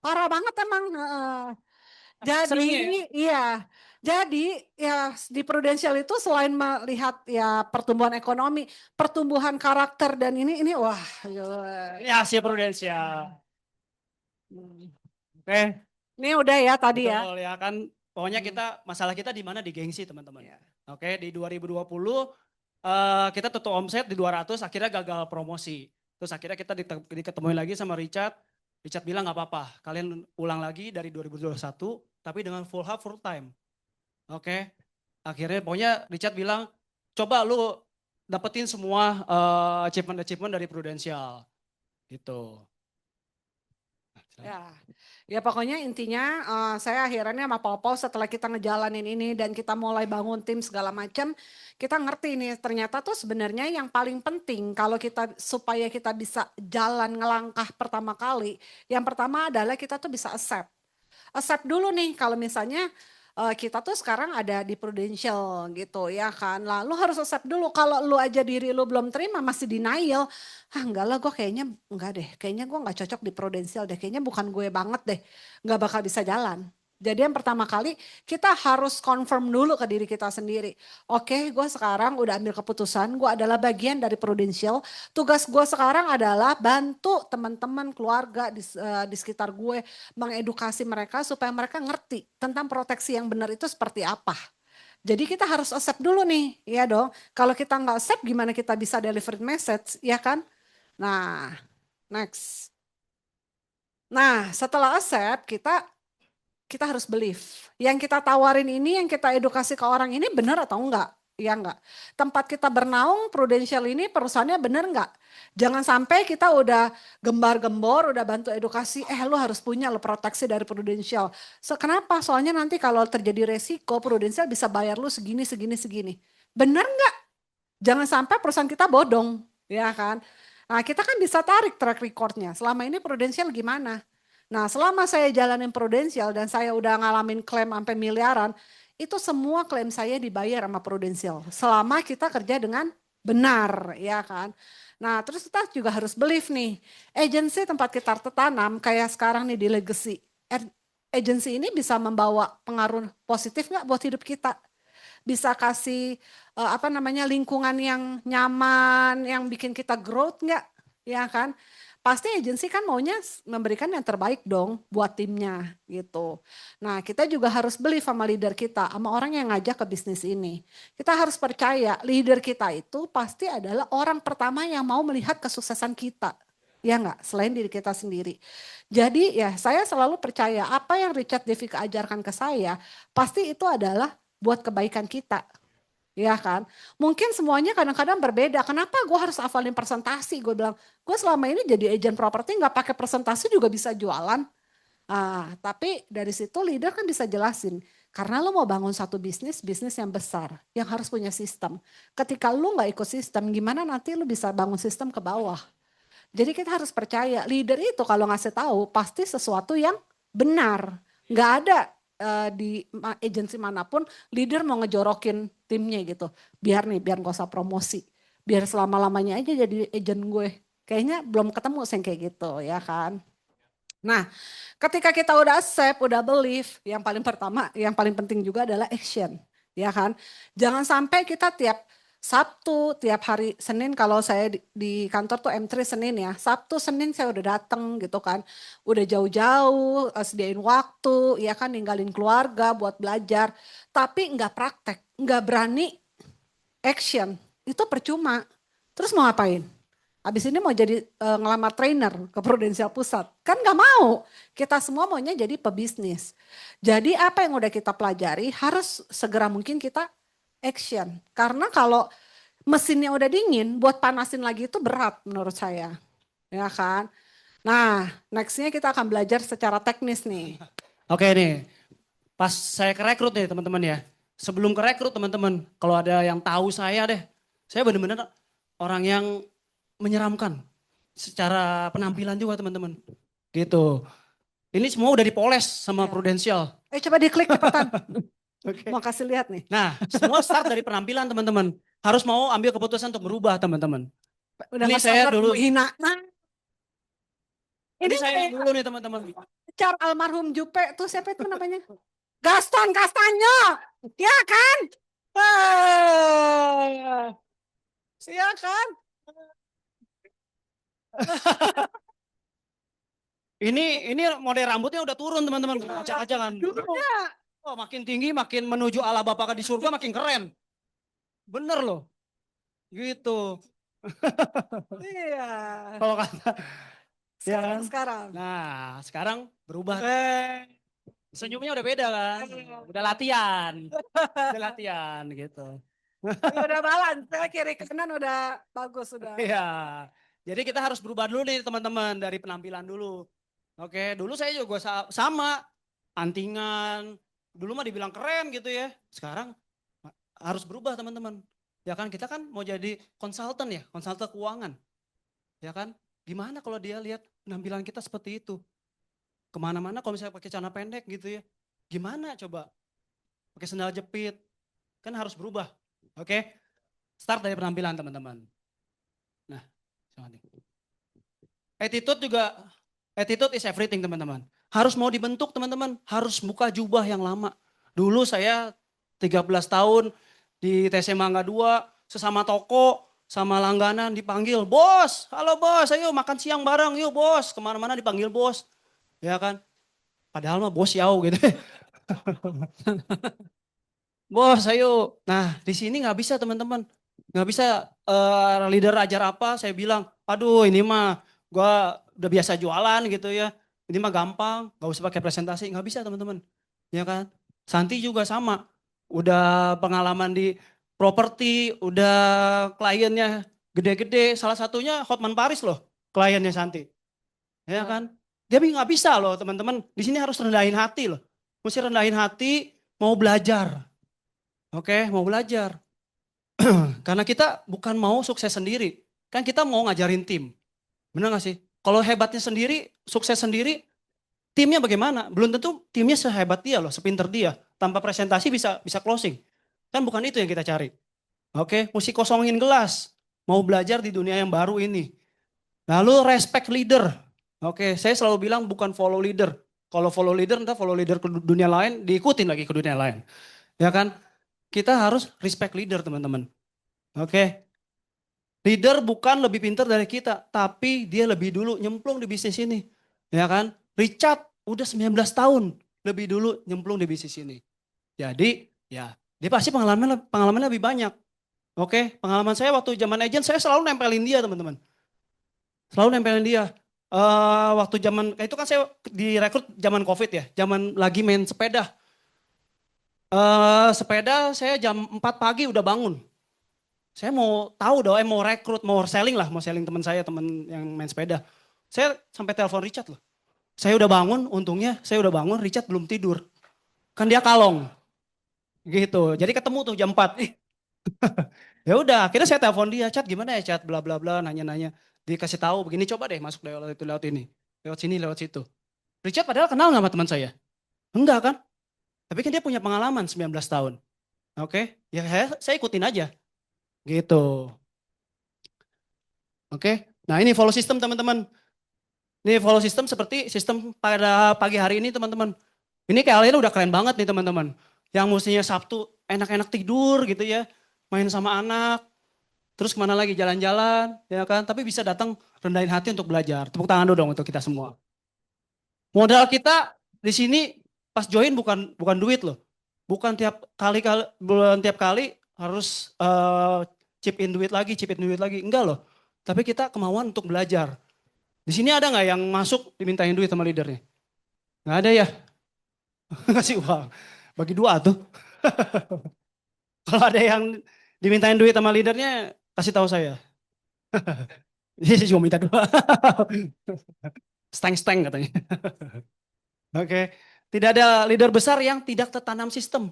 Parah banget emang. Jadi iya. Jadi ya di prudensial itu selain melihat ya pertumbuhan ekonomi, pertumbuhan karakter dan ini wah. Ini hasil prudensial. Oke. Ini udah ya tadi ya. Betul ya kan. Pokoknya masalah kita di mana di gengsi teman-teman. Oke, di 2020 kita tutup omset di 200 akhirnya gagal promosi. Terus akhirnya kita diketemuin lagi sama Richard. Richard bilang nggak apa-apa, kalian ulang lagi dari 2021, tapi dengan full half full time. Oke, akhirnya pokoknya Richard bilang, coba lu dapetin semua achievement dari Prudential, gitu. Ya, ya pokoknya intinya saya akhirnya sama Popo setelah kita ngejalanin ini dan kita mulai bangun tim segala macam, kita ngerti nih ternyata tuh sebenarnya yang paling penting kalau kita supaya kita bisa jalan ngelangkah pertama kali, yang pertama adalah kita tuh bisa accept. Accept dulu nih kalau misalnya kita tuh sekarang ada di Prudential gitu ya kan. Lalu harus accept dulu kalau lu aja diri lu belum terima masih denial. Ah enggak lah gue kayaknya enggak deh. Kayaknya gue gak cocok di Prudential deh. Kayaknya bukan gue banget deh. Gak bakal bisa jalan. Jadi yang pertama kali kita harus confirm dulu ke diri kita sendiri. Oke, gue sekarang udah ambil keputusan, gue adalah bagian dari Prudential. Tugas gue sekarang adalah bantu teman-teman keluarga di sekitar gue, mengedukasi mereka supaya mereka ngerti tentang proteksi yang benar itu seperti apa. Jadi kita harus accept dulu nih, ya dong. Kalau kita nggak accept gimana kita bisa deliver message, ya kan? Nah, next. Nah, setelah accept kita harus believe. Yang kita tawarin ini, yang kita edukasi ke orang ini benar atau enggak? Ya enggak. Tempat kita bernaung, Prudential ini perusahaannya benar enggak? Jangan sampai kita udah gembar-gembor, udah bantu edukasi, lu harus punya lo proteksi dari Prudential. Kenapa? Soalnya nanti kalau terjadi resiko, Prudential bisa bayar lu segini, segini, segini. Benar enggak? Jangan sampai perusahaan kita bodong, ya kan? Nah, kita kan bisa tarik track recordnya. Selama ini Prudential gimana? Nah, selama saya jalanin Prudential dan saya udah ngalamin klaim sampai miliaran, itu semua klaim saya dibayar sama Prudential. Selama kita kerja dengan benar, ya kan. Nah, terus kita juga harus believe nih, agensi tempat kita tertanam kayak sekarang nih di Legacy. Agensi ini bisa membawa pengaruh positif nggak buat hidup kita? Bisa kasih lingkungan yang nyaman, yang bikin kita growth nggak, ya kan? Pasti agensi kan maunya memberikan yang terbaik dong buat timnya gitu. Nah kita juga harus beli sama leader kita, sama orang yang ngajak ke bisnis ini. Kita harus percaya leader kita itu pasti adalah orang pertama yang mau melihat kesuksesan kita. Ya enggak, selain diri kita sendiri. Jadi ya saya selalu percaya apa yang Richard Devika ajarkan ke saya, pasti itu adalah buat kebaikan kita. Ya kan, mungkin semuanya kadang-kadang berbeda. Kenapa gue harus hafalin presentasi? Gue bilang, gue selama ini jadi agent properti nggak pakai presentasi juga bisa jualan. Tapi dari situ leader kan bisa jelasin. Karena lo mau bangun satu bisnis yang besar, yang harus punya sistem. Ketika lo nggak ikut sistem, gimana nanti lo bisa bangun sistem ke bawah? Jadi kita harus percaya leader itu kalau ngasih tahu pasti sesuatu yang benar. Nggak ada di agensi manapun leader mau ngejorokin timnya gitu. Biar gak usah promosi. Biar selama-lamanya aja jadi agent gue. Kayaknya belum ketemu yang kayak gitu ya kan. Nah ketika kita udah accept, udah believe, yang paling pertama, yang paling penting juga adalah action. Ya kan. Jangan sampai kita tiap Sabtu, tiap hari Senin kalau saya di kantor tuh M3 Senin ya. Sabtu, Senin saya udah dateng gitu kan. Udah jauh-jauh, sediain waktu, ya kan ninggalin keluarga buat belajar. Tapi nggak praktek, nggak berani action. Itu percuma. Terus mau ngapain? Habis ini mau jadi ngelamar trainer ke Prudential Pusat. Kan nggak mau. Kita semua maunya jadi pebisnis. Jadi apa yang udah kita pelajari harus segera mungkin kita action. Karena kalau mesinnya udah dingin, buat panasin lagi itu berat menurut saya. Ya kan? Nah, nextnya kita akan belajar secara teknis nih. Oke nih, pas saya kerekrut nih teman-teman ya. Sebelum kerekrut teman-teman, kalau ada yang tahu saya deh. Saya benar-benar orang yang menyeramkan. Secara penampilan juga teman-teman. Gitu. Ini semua udah dipoles sama Ya. Prudential. Coba diklik cepetan. Oke. Mau kasih lihat nih. Nah, semua start dari penampilan teman-teman. Harus mau ambil keputusan untuk berubah teman-teman. Udah Ini nggak saya sabar dulu. mau hina. Nah, Ini ini saya dulu nih teman-teman. pacar almarhum Jupe tuh siapa itu namanya? Gaston Castanyo. Ya kan? Iya kan? Ini model rambutnya udah turun teman-teman. Acak-acak kan. Ya. Oh, makin tinggi, makin menuju Allah Bapa di surga makin keren. Bener loh. Gitu. Iya. Kalau kata, ya kan? Sekarang. Nah, sekarang berubah. Senyumnya udah beda kan? Udah latihan. Udah latihan gitu. Udah balance, kiri kanan udah bagus sudah. Iya. Jadi kita harus berubah dulu nih teman-teman dari penampilan dulu. Oke, dulu saya juga sama antingan. Dulu mah dibilang keren gitu ya. Sekarang harus berubah teman-teman. Ya kan kita kan mau jadi konsultan ya, konsultan keuangan. Ya kan? Gimana kalau dia lihat penampilan kita seperti itu? Kemana-mana kalau misalnya pakai celana pendek gitu ya. Gimana coba? Pakai sandal jepit. Kan harus berubah. Oke? Start dari penampilan teman-teman. Nah, attitude is everything teman-teman. Harus mau dibentuk teman-teman, harus buka jubah yang lama. Dulu saya 13 tahun di TC Mangga 2, sesama toko, sama langganan dipanggil, bos, halo bos, ayo makan siang bareng, yuk bos. Kemana-mana dipanggil bos, ya kan. Padahal mah bos yau gitu. Bos, ayo. Nah, di sini nggak bisa teman-teman. Nggak bisa leader ajar apa, saya bilang, aduh ini mah gua udah biasa jualan gitu ya. Ini mah gampang, nggak usah pakai presentasi. Nggak bisa teman-teman. Ya kan? Santi juga sama. Udah pengalaman di properti, udah kliennya gede-gede. Salah satunya Hotman Paris loh, kliennya Santi. Ya kan? Dia nggak bisa loh teman-teman. Di sini harus rendahin hati loh. Mesti rendahin hati, mau belajar. Oke, mau belajar. Karena kita bukan mau sukses sendiri. Kan kita mau ngajarin tim. Benar gak sih? Kalau hebatnya sendiri, sukses sendiri, timnya bagaimana? Belum tentu timnya sehebat dia loh, sepinter dia. Tanpa presentasi bisa bisa closing. Kan bukan itu yang kita cari. Oke, mesti kosongin gelas. Mau belajar di dunia yang baru ini. Lalu respect leader. Oke, saya selalu bilang bukan follow leader. Kalau follow leader, entah follow leader ke dunia lain, diikutin lagi ke dunia lain. Ya kan? Kita harus respect leader teman-teman. Oke. Leader bukan lebih pintar dari kita, tapi dia lebih dulu nyemplung di bisnis ini. Ya kan? Richard udah 19 tahun lebih dulu nyemplung di bisnis ini. Jadi ya dia pasti pengalaman lebih banyak. Oke, pengalaman saya waktu zaman agent saya selalu nempelin dia teman-teman. Selalu nempelin dia. Waktu zaman itu kan saya direkrut zaman COVID ya, zaman lagi main sepeda. Sepeda saya jam 4 pagi udah bangun. Saya mau tahu dong, mau rekrut, mau selling lah, mau selling teman saya, teman yang main sepeda. Saya sampai telepon Richard loh. Saya udah bangun, untungnya saya udah bangun, Richard belum tidur. Kan dia kalong. Gitu. Jadi ketemu tuh jam 4. Ya udah, akhirnya saya telepon dia, Chat gimana ya Chat, bla bla bla, nanya-nanya. Dikasih tahu begini, coba deh masuk lewat ini. Lewat sini, lewat situ. Richard padahal kenal nggak sama teman saya? Enggak kan? Tapi kan dia punya pengalaman 19 tahun. Oke, ya saya ikutin aja. Gitu. Oke. Nah, ini follow system teman-teman. Ini follow system seperti sistem pada pagi hari ini teman-teman. Ini kalian udah keren banget nih teman-teman. Yang mestinya Sabtu enak-enak tidur gitu ya. Main sama anak. Terus kemana lagi jalan-jalan ya kan. Tapi bisa datang rendahin hati untuk belajar. Tepuk tangan dulu dong untuk kita semua. Modal kita di sini pas join bukan duit loh. Bukan tiap kali harus chip in duit lagi, chip in duit lagi. Enggak loh. Tapi kita kemauan untuk belajar. Di sini ada nggak yang masuk dimintain duit sama leadernya? Nggak ada ya? Kasih uang. Bagi dua tuh. Kalau ada yang dimintain duit sama leadernya, kasih tahu saya. Dia cuma minta dua. Steng-steng katanya. Oke. Tidak ada leader besar yang tidak tertanam sistem.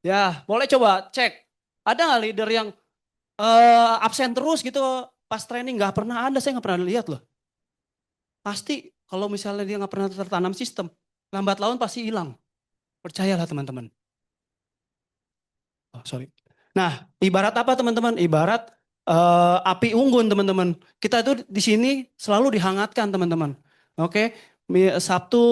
Ya, boleh coba cek. Ada nggak leader yang absen terus gitu pas training? Nggak pernah ada, saya nggak pernah lihat loh. Pasti kalau misalnya dia nggak pernah tertanam sistem, lambat laun pasti hilang. Percayalah teman-teman. Oh, sorry. Nah, ibarat apa teman-teman? Ibarat api unggun teman-teman. Kita itu di sini selalu dihangatkan teman-teman. Oke, Sabtu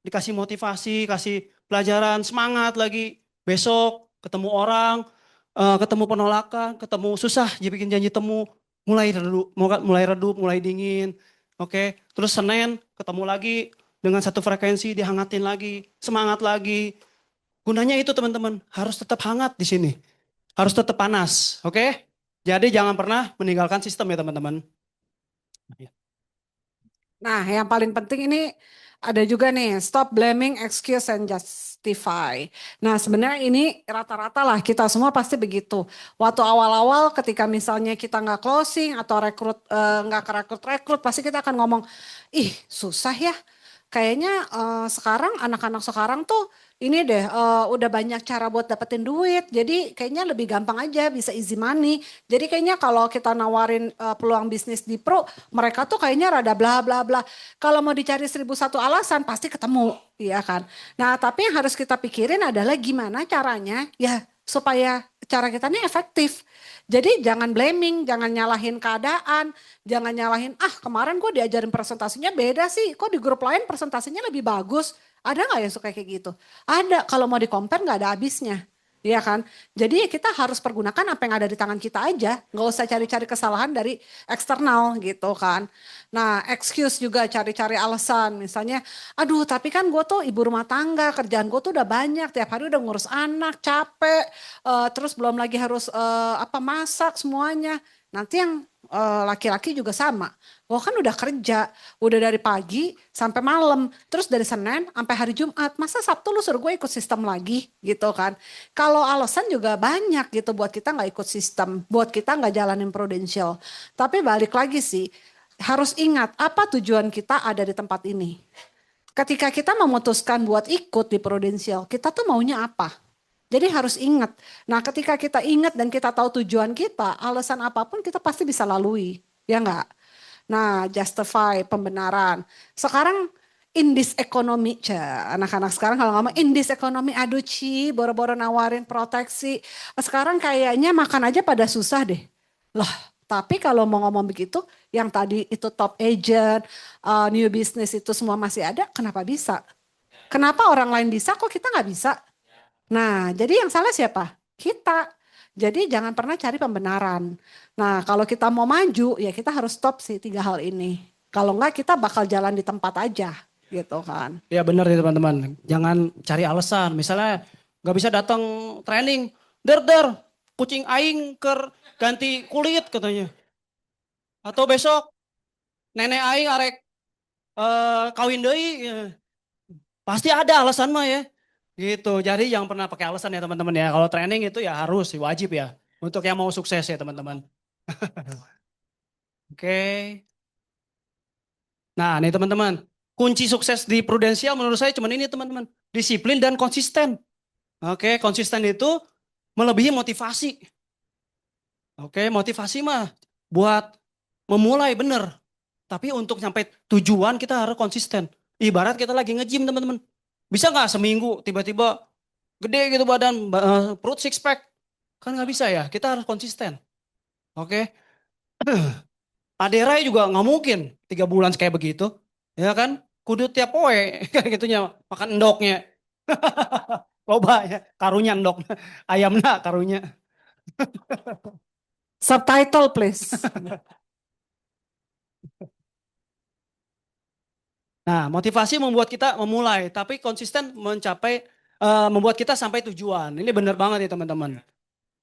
dikasih motivasi, kasih pelajaran, semangat lagi. Besok ketemu orang, ketemu penolakan, ketemu susah, jadi bikin janji temu, mulai redup, mulai dingin. Oke, terus Senin ketemu lagi dengan satu frekuensi, dihangatin lagi, semangat lagi. Gunanya itu teman-teman, harus tetap hangat di sini. Harus tetap panas, oke? Jadi jangan pernah meninggalkan sistem ya teman-teman. Nah, yang paling penting ini ada juga nih, stop blaming, excuse, and justify. Nah, sebenarnya ini rata-rata lah kita semua pasti begitu. Waktu awal-awal ketika misalnya kita nggak closing atau rekrut nggak ke rekrut-rekrut, pasti kita akan ngomong, ih susah ya. Kayaknya sekarang anak-anak sekarang tuh ini deh udah banyak cara buat dapetin duit. Jadi kayaknya lebih gampang aja bisa easy money. Jadi kayaknya kalau kita nawarin peluang bisnis di Pro, mereka tuh kayaknya rada bla bla bla. Kalau mau dicari 1.001 alasan pasti ketemu, iya kan? Nah, tapi yang harus kita pikirin adalah gimana caranya ya supaya cara kita ini efektif. Jadi jangan blaming, jangan nyalahin keadaan, jangan nyalahin, ah kemarin gue diajarin presentasinya beda sih, kok di grup lain presentasinya lebih bagus. Ada nggak yang suka kayak gitu? Ada, kalau mau di-compare nggak ada habisnya. Iya kan? Jadi kita harus pergunakan apa yang ada di tangan kita aja. Nggak usah cari-cari kesalahan dari eksternal gitu kan. Nah, excuse juga cari-cari alasan. Misalnya, aduh tapi kan gue tuh ibu rumah tangga, kerjaan gue tuh udah banyak. Tiap hari udah ngurus anak, capek. Terus belum lagi harus apa masak semuanya. Nanti yang laki-laki juga sama. Gue kan udah kerja, udah dari pagi sampai malam, terus dari Senin sampai hari Jumat. Masa Sabtu lu suruh gue ikut sistem lagi gitu kan? Kalau alasan juga banyak gitu buat kita nggak ikut sistem, buat kita nggak jalanin prudensial. Tapi balik lagi sih, harus ingat apa tujuan kita ada di tempat ini. Ketika kita memutuskan buat ikut di prudensial, kita tuh maunya apa? Jadi harus ingat. Nah, ketika kita ingat dan kita tahu tujuan kita, alasan apapun kita pasti bisa lalui. Ya enggak? Nah, justify pembenaran. Sekarang in this economy, anak-anak sekarang kalau ngomong in this economy, aduh boro-boro nawarin proteksi. Sekarang kayaknya makan aja pada susah deh. Lah, tapi kalau mau ngomong begitu, yang tadi itu top agent, new business itu semua masih ada, kenapa bisa? Kenapa orang lain bisa, kok kita nggak bisa? Nah, jadi yang salah siapa? Kita. Jadi jangan pernah cari pembenaran. Nah, kalau kita mau maju, ya kita harus stop sih 3 hal ini. Kalau enggak, kita bakal jalan di tempat aja, gitu kan. Ya benar nih teman-teman. Jangan cari alasan. Misalnya nggak bisa datang training. Der, kucing aing ganti kulit katanya. Atau besok nenek aing arek kawin deui. Ya. Pasti ada alasan mah ya. Gitu. Jadi jangan pernah pakai alasan ya teman-teman ya. Kalau training itu ya harus, wajib ya. Untuk yang mau sukses ya teman-teman. Oke. Nah nih teman-teman. Kunci sukses di prudensial menurut saya cuma ini teman-teman. Disiplin dan konsisten. Oke, konsisten itu melebihi motivasi. Oke, motivasi mah buat memulai bener. Tapi untuk sampai tujuan kita harus konsisten. Ibarat kita lagi nge-gym teman-teman. Bisa nggak seminggu tiba-tiba gede gitu badan, perut six pack? Kan nggak bisa ya, kita harus konsisten. Oke, Aderai juga nggak mungkin 3 bulan kayak begitu. Ya kan, kudu tiap poe kayak gitunya makan endoknya. Loba ya, karunya endok. Ayamna karunya. Subtitle please. Nah, motivasi membuat kita memulai, tapi konsisten mencapai, membuat kita sampai tujuan. Ini benar banget nih teman-teman.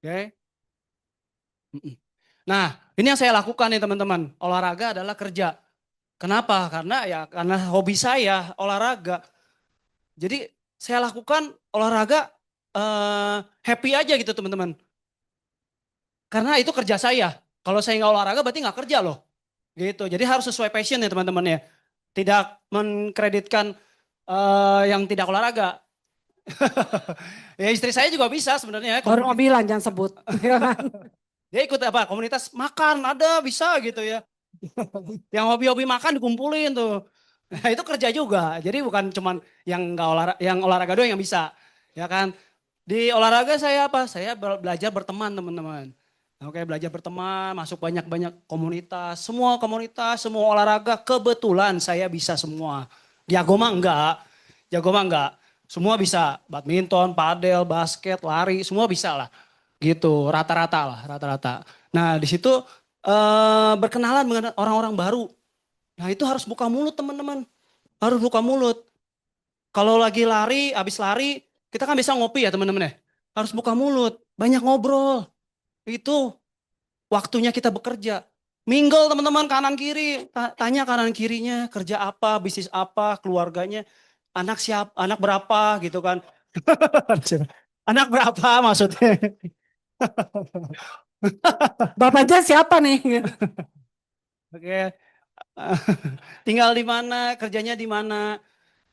Oke. Nah, ini yang saya lakukan nih teman-teman. Olahraga adalah kerja. Kenapa? Karena hobi saya olahraga. Jadi saya lakukan olahraga happy aja gitu teman-teman. Karena itu kerja saya. Kalau saya nggak olahraga berarti nggak kerja loh. Gitu. Jadi harus sesuai passion ya teman-teman ya. Tidak mengkreditkan yang tidak olahraga. Ya istri saya juga bisa sebenarnya. Baru mau bilang jangan sebut. Ya kan? Dia ikut apa? Komunitas makan ada bisa gitu ya. Yang hobi-hobi makan dikumpulin tuh. Nah, itu kerja juga. Jadi bukan cuman yang nggak olahraga, yang olahraga doang yang bisa. Ya kan? Di olahraga saya apa? Saya belajar berteman teman-teman. Oke, belajar berteman, masuk banyak-banyak komunitas, semua olahraga kebetulan saya bisa semua. Jago mah enggak, jago mah enggak. Semua bisa, badminton, padel, basket, lari, semua bisa lah. Gitu, rata-rata lah, rata-rata. Nah, di situ berkenalan dengan orang-orang baru. Nah, itu harus buka mulut teman-teman. Harus buka mulut. Kalau lagi lari, habis lari, kita kan bisa ngopi ya teman-teman ya. Harus buka mulut, banyak ngobrol. Itu waktunya kita bekerja. Mingle teman-teman kanan kiri, tanya kanan kirinya kerja apa, bisnis apa, keluarganya, anak siapa, anak berapa gitu kan. Anak berapa maksudnya? Bapaknya siapa nih? Oke. Tinggal di mana, kerjanya di mana.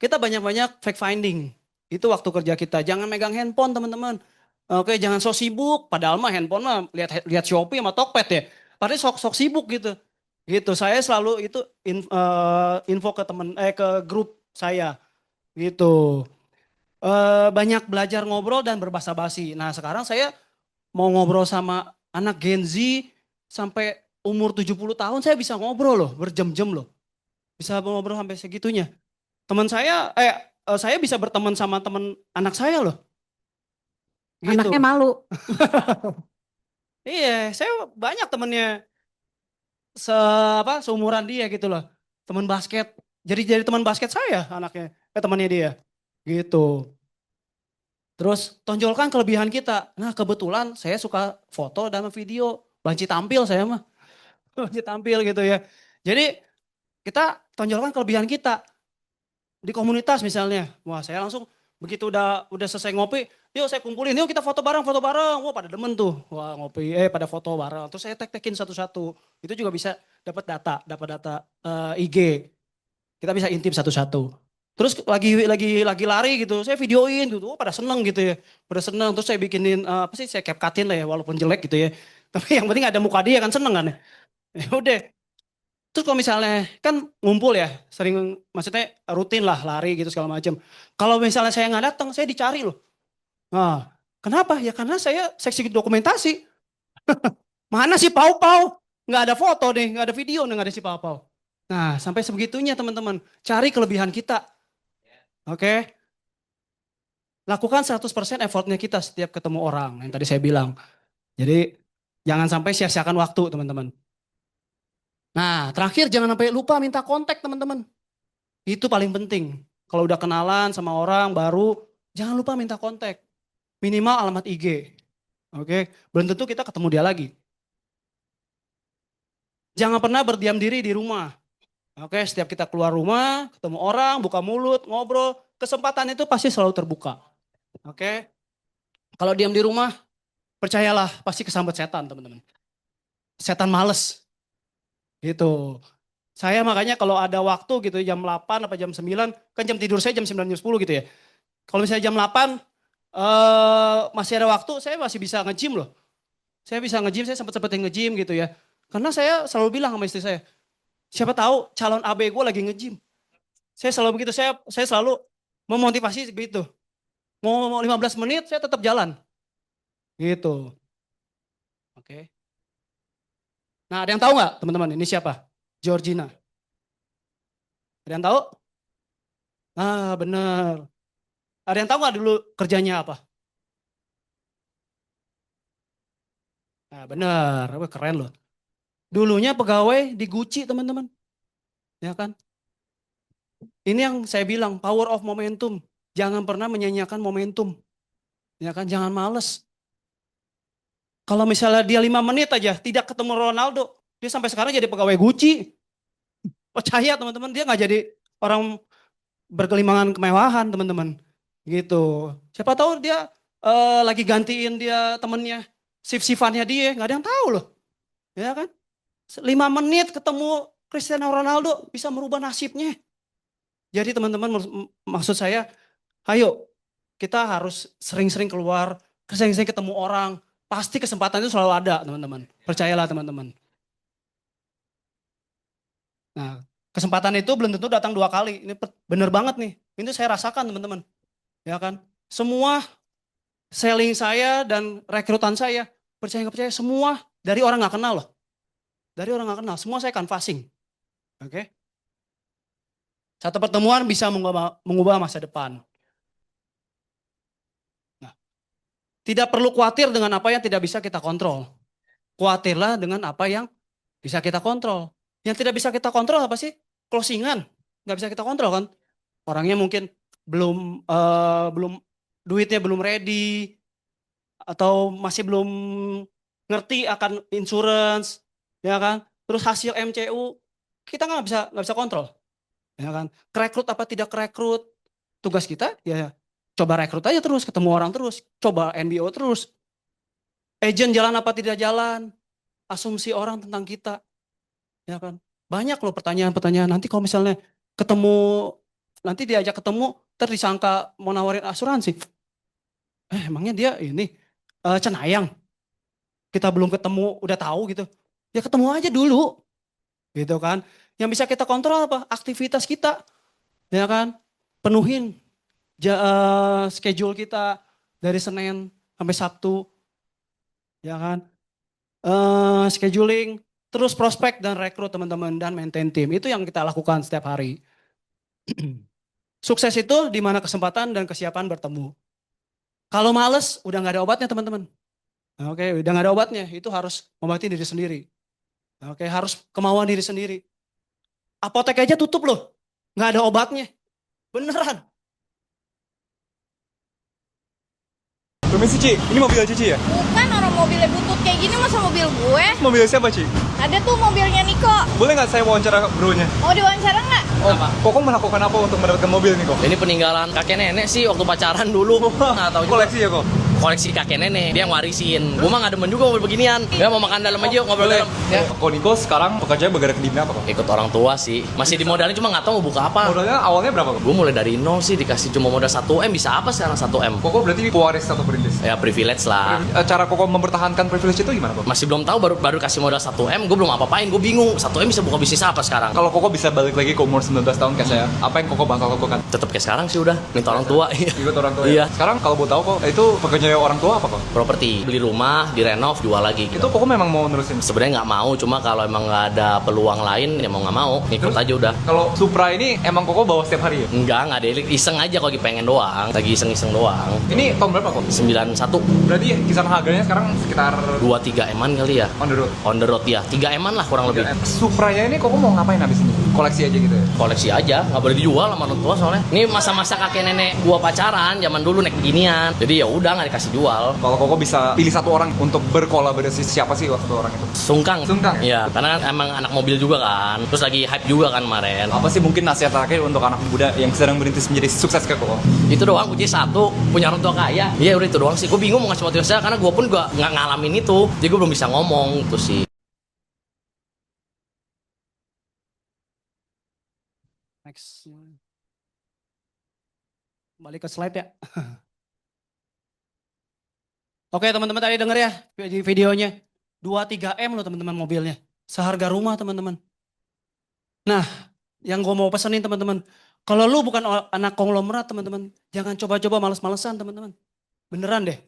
Kita banyak-banyak fact finding. Itu waktu kerja kita. Jangan megang handphone teman-teman. Oke, jangan sok sibuk. Padahal mah handphone mah lihat lihat Shopee sama Tokped ya. Padahal sok sibuk gitu. Gitu. Saya selalu itu info ke temen ke grup saya gitu. Banyak belajar ngobrol dan berbahasa basi. Nah, sekarang saya mau ngobrol sama anak Gen Z sampai umur 70 tahun saya bisa ngobrol loh, berjam-jam loh. Bisa ngobrol sampai segitunya. Teman saya saya bisa berteman sama teman anak saya loh. Gitu. Anaknya malu. Iya, saya banyak temennya seumuran dia gitu loh. Teman basket. Jadi teman basket saya anaknya, temannya dia. Gitu. Terus tonjolkan kelebihan kita. Nah, kebetulan saya suka foto dan video. Banci tampil saya mah. Banci tampil gitu ya. Jadi kita tonjolkan kelebihan kita di komunitas misalnya. Wah, saya langsung begitu udah selesai ngopi, yuk saya kumpulin, yuk kita foto bareng, foto bareng. Wah, pada demen tuh. Wah, ngopi pada foto bareng. Terus saya tag-tagin satu-satu. Itu juga bisa dapat data IG. Kita bisa intip satu-satu. Terus lagi lari gitu, saya videoin gitu. Oh, pada seneng gitu ya. Pada seneng, terus saya bikinin apa sih, saya CapCutin lah ya walaupun jelek gitu ya. Tapi yang penting ada muka dia kan seneng kan ya. Ya udah. Terus kalau misalnya kan ngumpul ya, sering maksudnya rutin lah lari gitu segala macam. Kalau misalnya saya nggak datang, saya dicari loh. Nah, kenapa? Ya karena saya seksi dokumentasi. Mana si Pau Pau? Nggak ada foto deh, nggak ada video, nggak ada si Pau Pau. Nah, sampai sebegitunya teman-teman. Cari kelebihan kita. Oke? Lakukan 100% effortnya kita setiap ketemu orang. Yang tadi saya bilang. Jadi, jangan sampai sia-siakan waktu teman-teman. Nah, terakhir jangan sampai lupa minta kontak teman-teman. Itu paling penting. Kalau udah kenalan sama orang baru, jangan lupa minta kontak. Minimal alamat IG. Oke, belum tentu kita ketemu dia lagi. Jangan pernah berdiam diri di rumah. Oke, setiap kita keluar rumah, ketemu orang, buka mulut, ngobrol, kesempatan itu pasti selalu terbuka. Oke, kalau diam di rumah, percayalah pasti kesambet setan teman-teman. Setan males, gitu. Saya makanya kalau ada waktu gitu jam 8 apa jam 9, kan jam tidur saya jam 9 jam 10 gitu ya. Kalau misalnya jam 8 masih ada waktu, saya masih bisa nge-gym loh. Saya bisa nge-gym, saya sempat-sempetin nge-gym gitu ya. Karena saya selalu bilang sama istri saya, siapa tahu calon AB gue lagi nge-gym. Saya selalu begitu, saya selalu memotivasi begitu. Mau 15 menit saya tetap jalan. Gitu. Oke. Nah, ada yang tahu nggak teman-teman ini siapa? Georgina. Ada yang tahu? Ah, bener. Ada yang tahu nggak dulu kerjanya apa? Nah, bener. Wah, keren loh. Dulunya pegawai di Gucci teman-teman. Ya kan? Ini yang saya bilang, power of momentum. Jangan pernah menyanyiakan momentum. Ya kan? Jangan males. Kalau misalnya dia 5 menit aja tidak ketemu Ronaldo, dia sampai sekarang jadi pegawai Gucci. Percaya teman-teman, dia nggak jadi orang berkelimangan kemewahan teman-teman. Gitu. Siapa tahu dia lagi gantiin dia temennya, shift-shiftannya dia, nggak ada yang tahu loh. Ya kan? 5 menit ketemu Cristiano Ronaldo bisa merubah nasibnya. Jadi teman-teman maksud saya, ayo kita harus sering-sering keluar, sering-sering ketemu orang. Pasti kesempatan itu selalu ada teman-teman. Percayalah teman-teman. Nah, kesempatan itu belum tentu datang 2 kali. Ini benar banget nih. Ini saya rasakan teman-teman. Ya kan? Semua selling saya dan rekrutan saya, percaya nggak percaya, semua dari orang nggak kenal loh. Dari orang nggak kenal, semua saya canvassing. Oke? Satu pertemuan bisa mengubah masa depan. Nah, tidak perlu khawatir dengan apa yang tidak bisa kita kontrol. Khawatirlah dengan apa yang bisa kita kontrol. Yang tidak bisa kita kontrol apa sih? Closingan. Nggak bisa kita kontrol kan? Orangnya mungkin belum duitnya belum ready atau masih belum ngerti akan insurance, ya kan? Terus hasil MCU kita nggak bisa kontrol, ya kan? Kerekrut apa tidak kerekrut, tugas kita ya coba rekrut aja terus, ketemu orang terus, coba NBO terus. Agent jalan apa tidak jalan, asumsi orang tentang kita, ya kan? Banyak loh pertanyaan-pertanyaan. Nanti kalau misalnya ketemu, nanti diajak ketemu, disangka mau nawarin asuransi. Emangnya dia ini cenayang. Kita belum ketemu, udah tahu gitu. Ya ketemu aja dulu, gitu kan? Yang bisa kita kontrol apa? Aktivitas kita, ya kan? Penuhin schedule kita dari Senin sampai Sabtu, ya kan? Scheduling, terus prospek dan rekrut teman-teman dan maintain tim. Itu yang kita lakukan setiap hari. Sukses itu di mana kesempatan dan kesiapan bertemu. Kalau males, udah nggak ada obatnya teman-teman. Oke, udah nggak ada obatnya. Itu harus mengobati diri sendiri. Oke, harus kemauan diri sendiri. Apotek aja tutup loh, nggak ada obatnya. Beneran. Permisi Ci, ini mobil Cici ya? Bukan, orang mobilnya butut kayak gini masa mobil gue? Mobil siapa Ci? Ada tuh mobilnya Niko. Boleh nggak saya wawancara bro-nya? Mau diwawancara nggak? Oh, Koko melakukan apa untuk mendapatkan mobil nih kok? Ini peninggalan kakek nenek sih waktu pacaran dulu. Nggak tahu juga. Koleksi ya kok? Koleksi kakek nenek, dia yang warisin. Gue mah nggak demen juga mobil beginian. Ya mau makan dalam aja yuk, ngobrol dalam. Ya. Kok Niko sekarang pekerjanya bergerak di bidang apa kok? Ikut orang tua sih. Masih dimodalin cuma nggak tahu mau buka apa. Modalnya awalnya berapa kok? Gue mulai dari nol sih, dikasih cuma modal 1M, bisa apa sekarang 1M? Koko berarti pewaris atau perintis? Ya privilege lah. Cara Koko mempertahankan privilege itu gimana kok? Masih belum tahu, baru kasih modal 1M, gue belum apa-apain, gue bingung. 1M bisa buka bisnis apa sekarang? Kalau Koko bisa balik lagi ke umur 19 tahun kayak saya, apa yang Koko bakal lakukan? Tetap kayak sekarang sih udah, minta orang tua. Ikut orang tua Iya. ya? Sekarang kalau mau tahu kok, itu pekerjaan orang tua apa kok? Properti, beli rumah, direnov, jual lagi Itu gitu. Koko memang mau nerusin? Sebenarnya nggak mau, cuma kalau emang nggak ada peluang lain, ya mau nggak mau, ngikut aja udah. Kalau Supra ini emang Koko bawa setiap hari ya? Enggak ada, iseng aja kalau lagi pengen doang, lagi iseng-iseng doang. Ini tahun berapa kok? 91, Berarti kisaran harganya sekarang sekitar 2-3 eman kali ya. on the road. On the road ya, 3 eman lah kurang lebih. Supranya ini Koko mau ngapain habis ini? Koleksi aja gitu ya? Koleksi aja, nggak boleh dijual sama orang tua soalnya. Ini masa-masa kakek nenek gua pacaran, zaman dulu naik beginian. Jadi ya udah nggak dikasih jual. Kalau Koko bisa pilih satu orang untuk berkolaborasi, siapa sih waktu orang itu? Sungkang. Sungkang? Iya, karena kan emang anak mobil juga kan. Terus lagi hype juga kan kemarin. Apa sih mungkin nasihat terakhir untuk anak muda yang sedang merintis menjadi sukses kayak Koko? Itu doang, kunci satu, punya orang tua kaya. Iya udah itu doang sih. Gue bingung mau ngasih motivasi saya karena gue pun gak nggak ngalamin itu. Jadi gue belum bisa ngomong itu sih. Next. Balik ke slide ya. Oke teman-teman tadi denger ya di videonya. 2-3M loh teman-teman mobilnya. Seharga rumah teman-teman. Nah yang gue mau pesenin teman-teman. Kalau lu bukan anak konglomerat teman-teman. Jangan coba-coba males-malesan teman-teman. Beneran deh.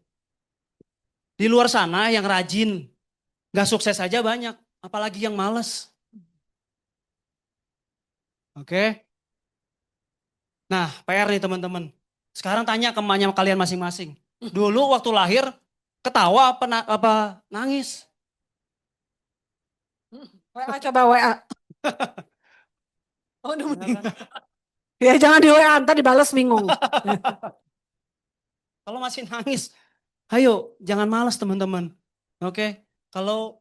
Di luar sana yang rajin. Gak sukses aja banyak. Apalagi yang males. Oke. Nah PR nih teman-teman. Sekarang tanya ke emaknya kalian masing-masing. Dulu waktu lahir ketawa apa nangis? WA coba WA. Oh, udah meninggal. Ya jangan di WA, ntar dibales bingung. Kalau masih nangis, ayo jangan malas teman-teman. Oke, kalau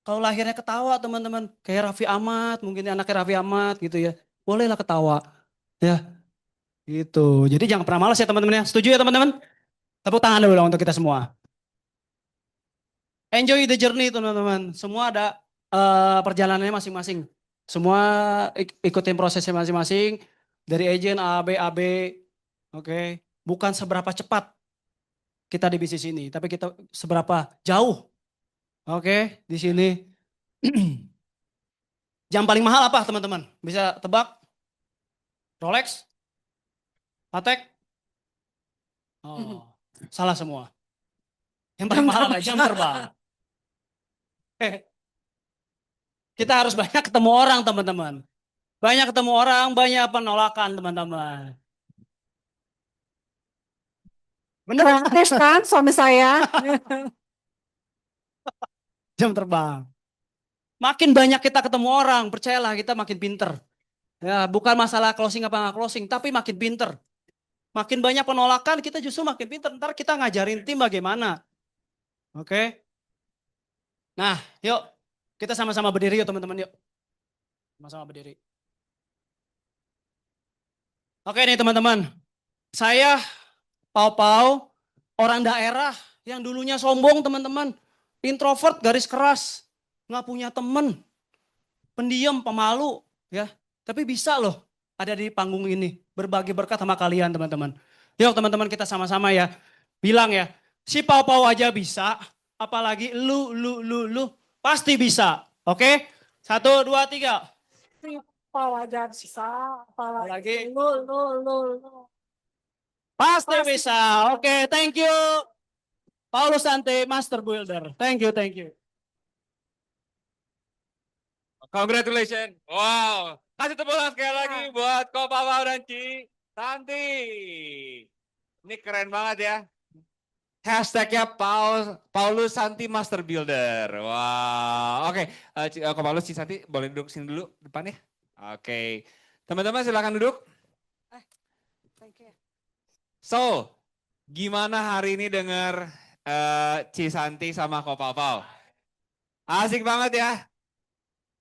lahirnya ketawa teman-teman, kayak Raffi Ahmad, mungkin anaknya Raffi Ahmad gitu ya, bolehlah ketawa, ya, gitu. Jadi jangan pernah malas ya teman-teman ya. Setuju ya teman-teman? Tepuk tangan dulu untuk kita semua. Enjoy the journey teman-teman. Semua ada perjalanannya masing-masing. Semua ikutin prosesnya masing-masing. Dari agent A, B, oke. Bukan seberapa cepat kita di bisnis ini, tapi kita seberapa jauh. Oke, di sini. Jam paling mahal apa teman-teman? Bisa tebak? Rolex? Patek? Oh, salah semua. Yang paling mahal adalah jam terbang. Kita harus banyak ketemu orang teman-teman. Banyak ketemu orang, banyak penolakan teman-teman. Bener Kreatif kan suami saya. jam terbang. Makin banyak kita ketemu orang, percayalah kita makin pinter. Ya, bukan masalah closing apa nggak closing, tapi makin pinter. Makin banyak penolakan, kita justru makin pinter. Ntar kita ngajarin tim bagaimana. Oke. Nah, yuk kita sama-sama berdiri yuk teman-teman yuk. Sama-sama berdiri. Oke nih teman-teman. Saya Pau-Pau, orang daerah yang dulunya sombong teman-teman. Introvert, garis keras. Nggak punya temen. Pendiam, pemalu. Ya, tapi bisa loh ada di panggung ini. Berbagi berkat sama kalian teman-teman. Yuk teman-teman kita sama-sama ya. Bilang ya, si Pau-Pau aja bisa. Apalagi lu. Pasti bisa. Oke? 1, 2, 3. Wajar bisa, Apalagi lu. pasti bisa. Oke, thank you. Paulus Sante, Master Builder. Thank you, thank you. Congratulations. Wow. Kasih tepuk tangan sekali lagi buat Ko Pau dan Ci Santi. Ini keren banget ya. Hashtagnya Paulus Santi Master Builder. Wow. Oke, Ko Paulus, Ci Santi boleh duduk sini dulu depan ya. Oke. Teman-teman silakan duduk. So, gimana hari ini dengar Ci Santi sama Ko Pau? Asik banget ya.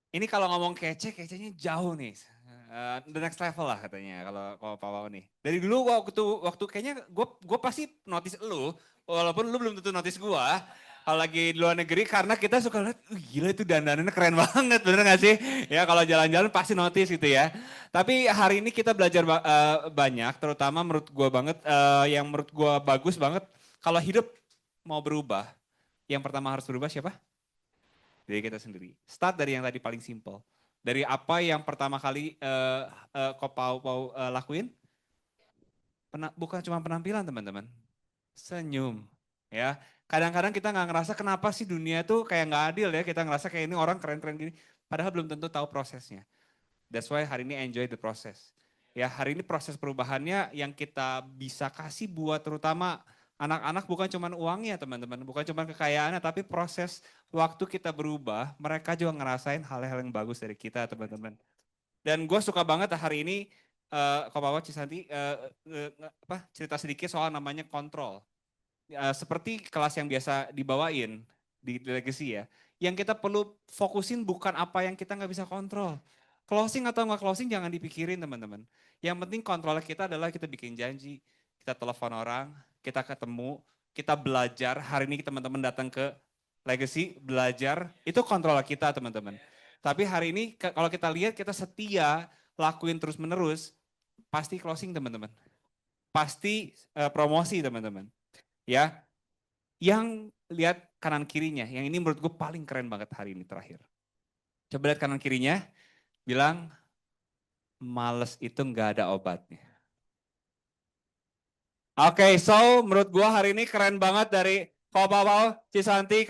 Ini kalau ngomong kecenya jauh nih. The next level lah katanya kalau Pau nih. Dari dulu waktu kayaknya gue pasti notice lu, walaupun lu belum tentu notice gue. Kalau lagi di luar negeri karena kita suka lihat, gila itu dandanannya keren banget, bener gak sih? Ya kalau jalan-jalan pasti notice gitu ya. Tapi hari ini kita belajar banyak, terutama menurut gue banget, yang menurut gue bagus banget. Kalau hidup mau berubah, yang pertama harus berubah siapa? Dari kita sendiri. Start dari yang tadi paling simple. Dari apa yang pertama kali Ko Pau lakuin? Bukan cuma penampilan teman-teman. Senyum. Ya, kadang-kadang kita nggak ngerasa kenapa sih dunia tuh kayak nggak adil ya. Kita ngerasa kayak ini orang keren-keren gini. Padahal belum tentu tahu prosesnya. That's why hari ini enjoy the process. Ya, hari ini proses perubahannya yang kita bisa kasih buat terutama anak-anak bukan cuma uangnya teman-teman, bukan cuma kekayaannya, tapi proses waktu kita berubah, mereka juga ngerasain hal-hal yang bagus dari kita teman-teman. Dan gue suka banget hari ini, Ko Pau Cisanti cerita sedikit soal namanya kontrol. Seperti kelas yang biasa dibawain di Legacy ya, yang kita perlu fokusin bukan apa yang kita nggak bisa kontrol. Closing atau nggak closing jangan dipikirin teman-teman. Yang penting kontrol kita adalah kita bikin janji, kita telepon orang, kita ketemu, kita belajar. Hari ini teman-teman datang ke Legacy, belajar, itu kontrol kita teman-teman. Tapi hari ini kalau kita lihat kita setia, lakuin terus menerus, pasti closing teman-teman. Pasti promosi teman-teman. Ya, yang lihat kanan kirinya, yang ini menurut gue paling keren banget hari ini terakhir. Coba lihat kanan kirinya, bilang males itu nggak ada obatnya. Oke, so menurut gua hari ini keren banget dari Ko Pau Cisanti.